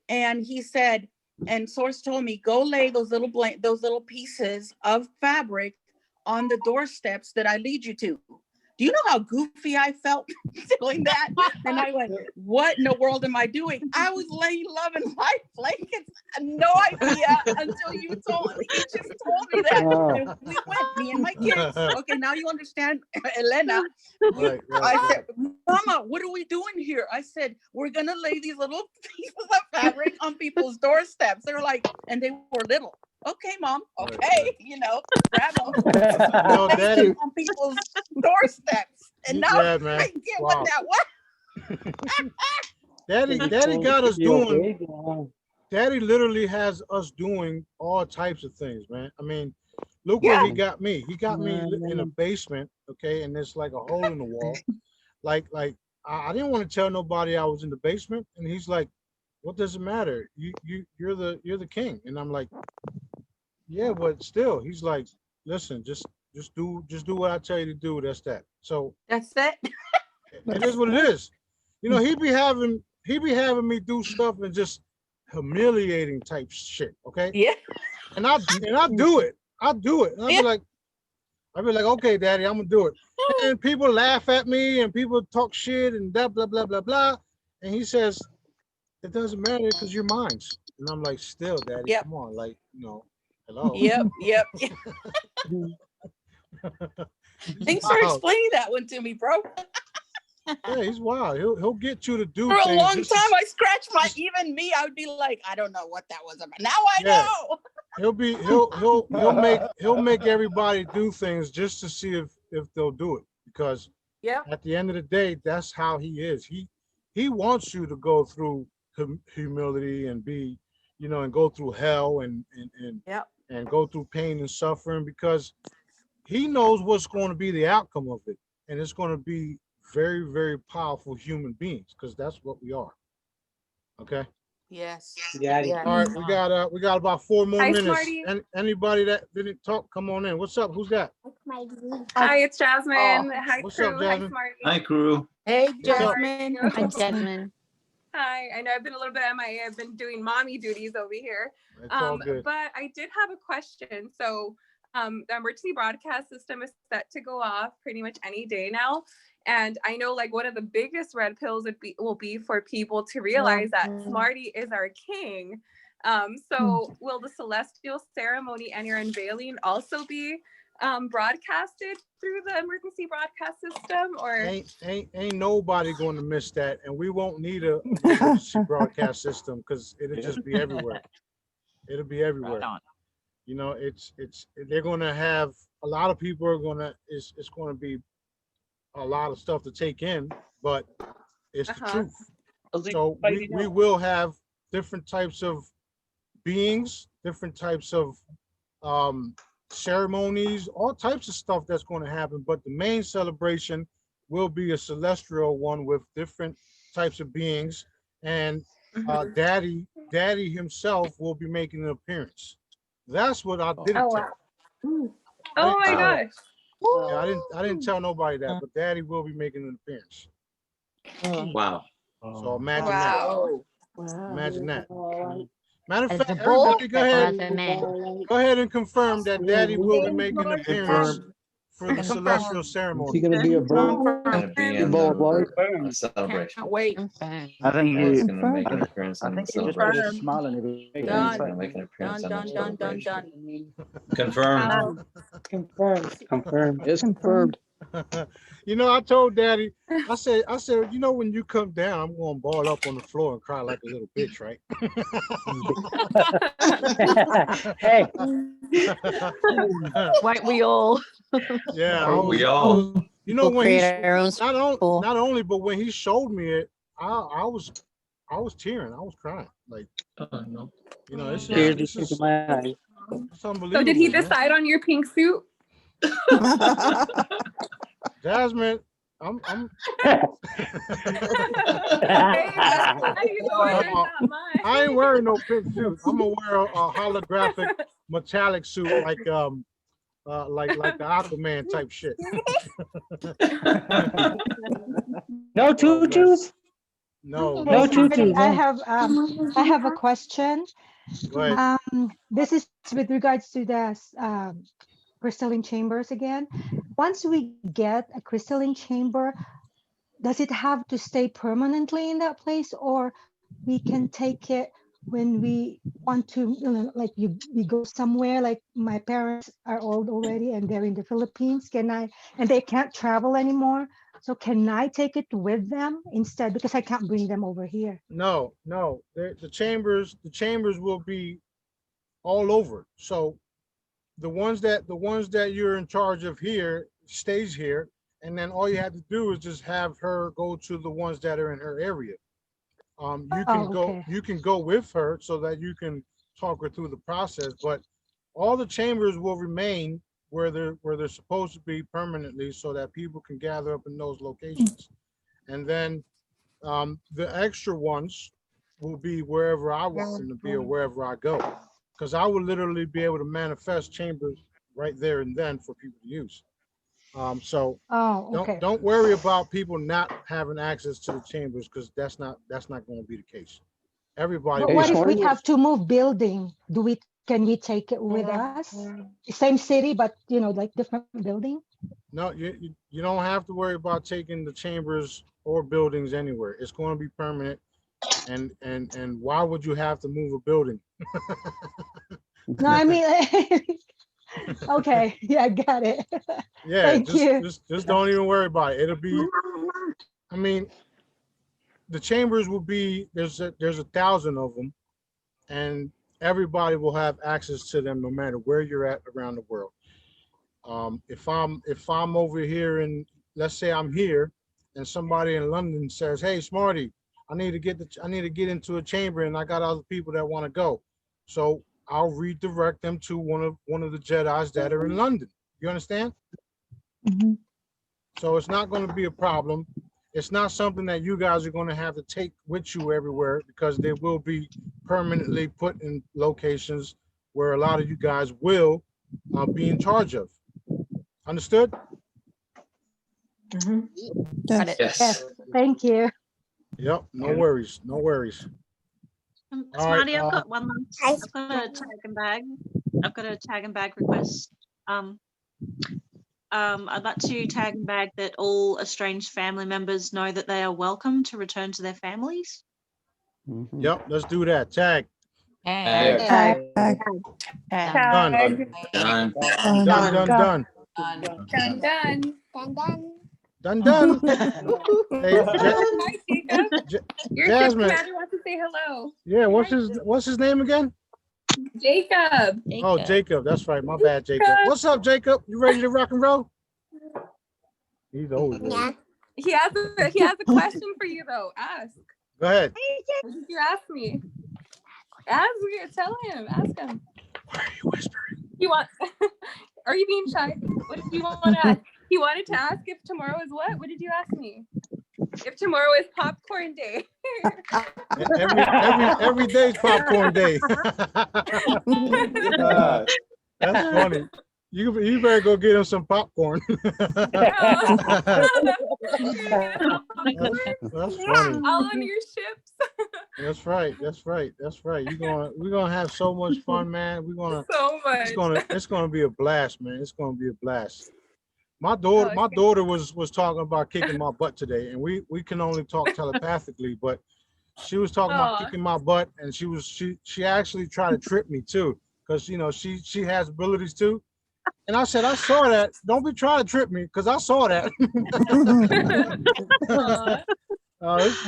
And he said, and Source told me, go lay those little pieces of fabric on the doorsteps that I lead you to. Do you know how goofy I felt doing that? And I went, what in the world am I doing? I was laying love and light blankets. No idea until you just told me that. And we went, me and my kids. Okay, now you understand, Elena. I said, Mama, what are we doing here? I said, we're gonna lay these little pieces of fabric on people's doorsteps. They're like, and they were little. Okay, Mom. Okay, grab them. Daddy, on people's doorsteps. And now yeah, man. I get what that was. Daddy got us doing. Daddy literally has us doing all types of things, man. I mean, look where he got me. He got me in a basement, okay, and there's like a hole in the wall. Like I didn't want to tell nobody I was in the basement, and he's like, "What does it matter? You're the king." And I'm like, yeah, but still, he's like, listen, just do what I tell you to do. That's that. So that's it. It is what it is. He be having me do stuff and just humiliating type shit. Okay. Yeah. And I do it. I do it. And I'll be like, okay, Daddy, I'm gonna do it. And people laugh at me and people talk shit and blah blah blah blah blah. And he says, it doesn't matter because you're mine. And I'm like, still, Daddy, come on, like, hello. Yep. Thanks for explaining that one to me, bro. Yeah, he's wild. He'll get you to do for a things long time. I scratched even me. I would be like, I don't know what that was about. Now I know. He'll make everybody do things just to see if they'll do it, because at the end of the day, that's how he is. He wants you to go through humility and be, and go through hell and go through pain and suffering, because he knows what's going to be the outcome of it, and it's going to be very, very powerful human beings, because that's what we are. Okay. Yes. All right, we got about 4 more Hi, minutes. Smarty. And anybody that didn't talk, come on in. What's up? Who's that? Hi, it's Jasmine. Oh, Hi, what's crew. up, Jasmine? Hi, Smarty. Hi, crew. Hey, Jasmine. Jasmine. Hi, Jasmine. Hi. I know I've been a little bit MIA. I've been doing mommy duties over here. It's all good. But I did have a question. So the emergency broadcast system is set to go off pretty much any day now. And I know like one of the biggest red pills will be for people to realize that Smarty is our king. So will the celestial ceremony and your unveiling also be broadcasted through the emergency broadcast system, or ain't nobody going to miss that, and we won't need a emergency broadcast system, because it'll just be everywhere. It'll be everywhere. Right on. It's they're going to have a lot of people are going to it's going to be a lot of stuff to take in, but it's the truth. So we will have different types of beings, different types of ceremonies, all types of stuff that's going to happen, but the main celebration will be a celestial one with different types of beings, and daddy himself will be making an appearance. That's what I didn't tell. Oh my gosh. Yeah, I didn't tell nobody that, but Daddy will be making an appearance. Wow. So imagine Wow. that. Imagine that. Matter of As fact, a bull everybody go ahead and confirm that Daddy will be making an appearance for the celestial ceremony. Is he going to be a bird? Gonna be in Ball of light? the celebration. Wait. I think He's you. gonna make an appearance I in the think you just put a celebration. smile on your face. He's gonna make an appearance in the celebration. Done. Confirmed. Confirmed. It's confirmed. I told Daddy, I said, when you come down, I'm going to ball up on the floor and cry like a little bitch, right? Hey. Won't we all? Yeah, we all. When he not only, but when he showed me it, I was tearing, I was crying, like, it's unbelievable. So did he decide on your pink suit? Jasmine, I'm I ain't wearing no pink suit. I'm gonna wear a holographic metallic suit, like like the Aquaman type shit. No tutus? No, Hey, no Smarty, tutus. I have a question. Go ahead. This is with regards to the crystalline chambers again. Once we get a crystalline chamber, does it have to stay permanently in that place, or we can take it when we want to, like we go somewhere, like my parents are old already and they're in the Philippines, and they can't travel anymore. So can I take it with them instead, because I can't bring them over here? No, the chambers will be all over. So the ones that you're in charge of here stays here, and then all you have to do is just have her go to the ones that are in her area. You can go with her so that you can talk her through the process, but all the chambers will remain where they're supposed to be permanently, so that people can gather up in those locations. And then the extra ones will be wherever I want them to be or wherever I go, because I will literally be able to manifest chambers right there and then for people to use. So don't worry about people not having access to the chambers, because that's not going to be the case. Everybody. But what if we have to move building? Can we take it with us? Same city, but like different building? No, you don't have to worry about taking the chambers or buildings anywhere. It's going to be permanent. And why would you have to move a building? No, I mean, okay, yeah, I got it. Yeah, Thank you. Just don't even worry about it. It'll be, I mean, the chambers will be, there's 1,000 of them, and everybody will have access to them no matter where you're at around the world. If I'm over here and let's say I'm here and somebody in London says, "Hey, Smarty, I need to get into a chamber and I got other people that want to go." So I'll redirect them to one of the Jedis that are in London. You understand? Mm-hmm. So it's not going to be a problem. It's not something that you guys are going to have to take with you everywhere, because they will be permanently put in locations where a lot of you guys will be in charge of. Understood? Mm-hmm. Got it. Yes. Thank you. Yep. No worries. No worries. Smarty, right, I've got one last. I've got a tag and bag request. I'd like to tag and bag that all estranged family members know that they are welcome to return to their families. Mm-hmm. Yep. Let's do that. Tag. Tag. Done. Done. Done. Done. Hey, Hi, Jacob. Your ship Jasmine. commander wants to say hello. Yeah. What's his name again? Jacob. Oh, Jacob. That's right. My bad, Jacob. What's up, Jacob? You ready to rock and roll? He's always ready. He has a question for you though. Ask. Go ahead. What did you ask me? Ask me. Tell him. Ask him. Why are you whispering? You want? Are you being shy? What did you want to ask? He wanted to ask if tomorrow is what? What did you ask me? If tomorrow is popcorn day. every day's popcorn day. That's funny. You better go get him some popcorn. That's funny. All on your ships. That's right. We're gonna have so much fun, man. So much. It's gonna be a blast, man. It's gonna be a blast. My daughter was talking about kicking my butt today, and we can only talk telepathically, but she was talking about kicking my butt, and she actually tried to trip me too, because she has abilities too. And I said, I saw that. Don't be trying to trip me, because I saw that.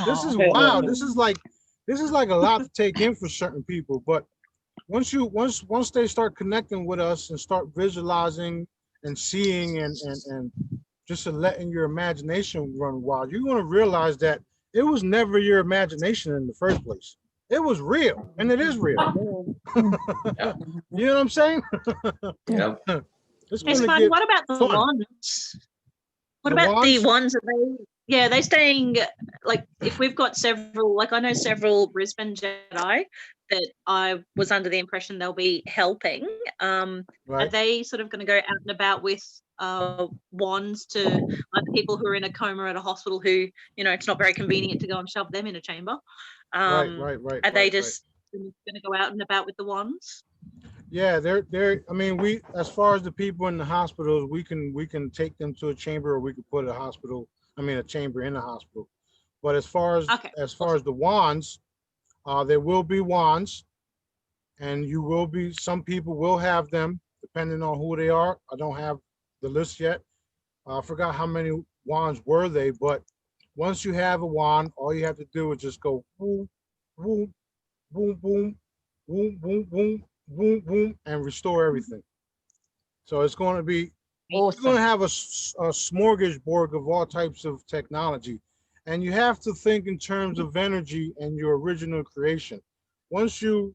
This is wild. This is like a lot to take in for certain people. But once they start connecting with us and start visualizing and seeing and just letting your imagination run wild, you're going to realize that it was never your imagination in the first place. It was real, and it is real. You know what I'm saying? Yeah. Hey, Smarty, what about the wands? What about the ones that they staying, like if we've got several, like I know several Brisbane Jedi that I was under the impression they'll be helping. Are Right. they sort of going to go out and about with wands to like people who are in a coma at a hospital who, you know, it's not very convenient to go and shove them in a chamber? Right. Are they just going to go out and about with the wands? Yeah, they're. I mean, we as far as the people in the hospitals, we can take them to a chamber, or we could put a chamber in the hospital. But as far as the wands, there will be wands, and some people will have them depending on who they are. I don't have the list yet. I forgot how many wands were they, but once you have a wand, all you have to do is just go boom, boom, boom, boom, boom, boom, boom, boom, boom, and restore everything. So it's going to be, you're going to have a smorgasbord of all types of technology. And you have to think in terms of energy and your original creation. Once you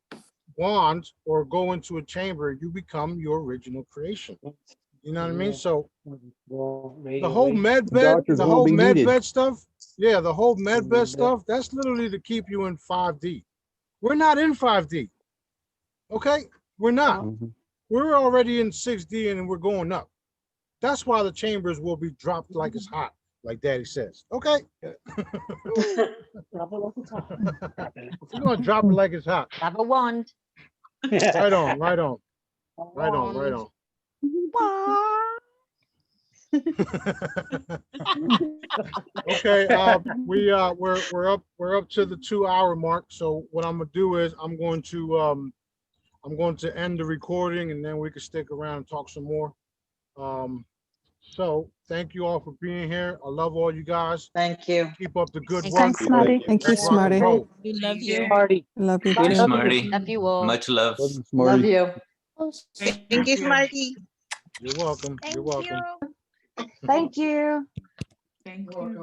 wand or go into a chamber, you become your original creation. You know what I mean? So the whole med bed, stuff, the whole med bed stuff, that's literally to keep you in 5D. We're not in 5D. Okay? We're not. We're already in 6D and we're going up. That's why the chambers will be dropped like it's hot, like Daddy says. Okay? We're going to drop it like it's hot. Have a wand. Right on, right on. Right on, right on. Okay, we're up to the 2-hour mark. So what I'm gonna do is I'm going to end the recording, and then we can stick around and talk some more. So thank you all for being here. I love all you guys. Thank you. Keep up the good work. Thanks, Smarty. Thank you, Let's rock and Smarty. roll. We love you. Smarty. Love you Thank you, too. Smarty. Love you all. Much love. Love you. Thank you, Smarty. You're welcome. You're welcome. Thank you. Thank you.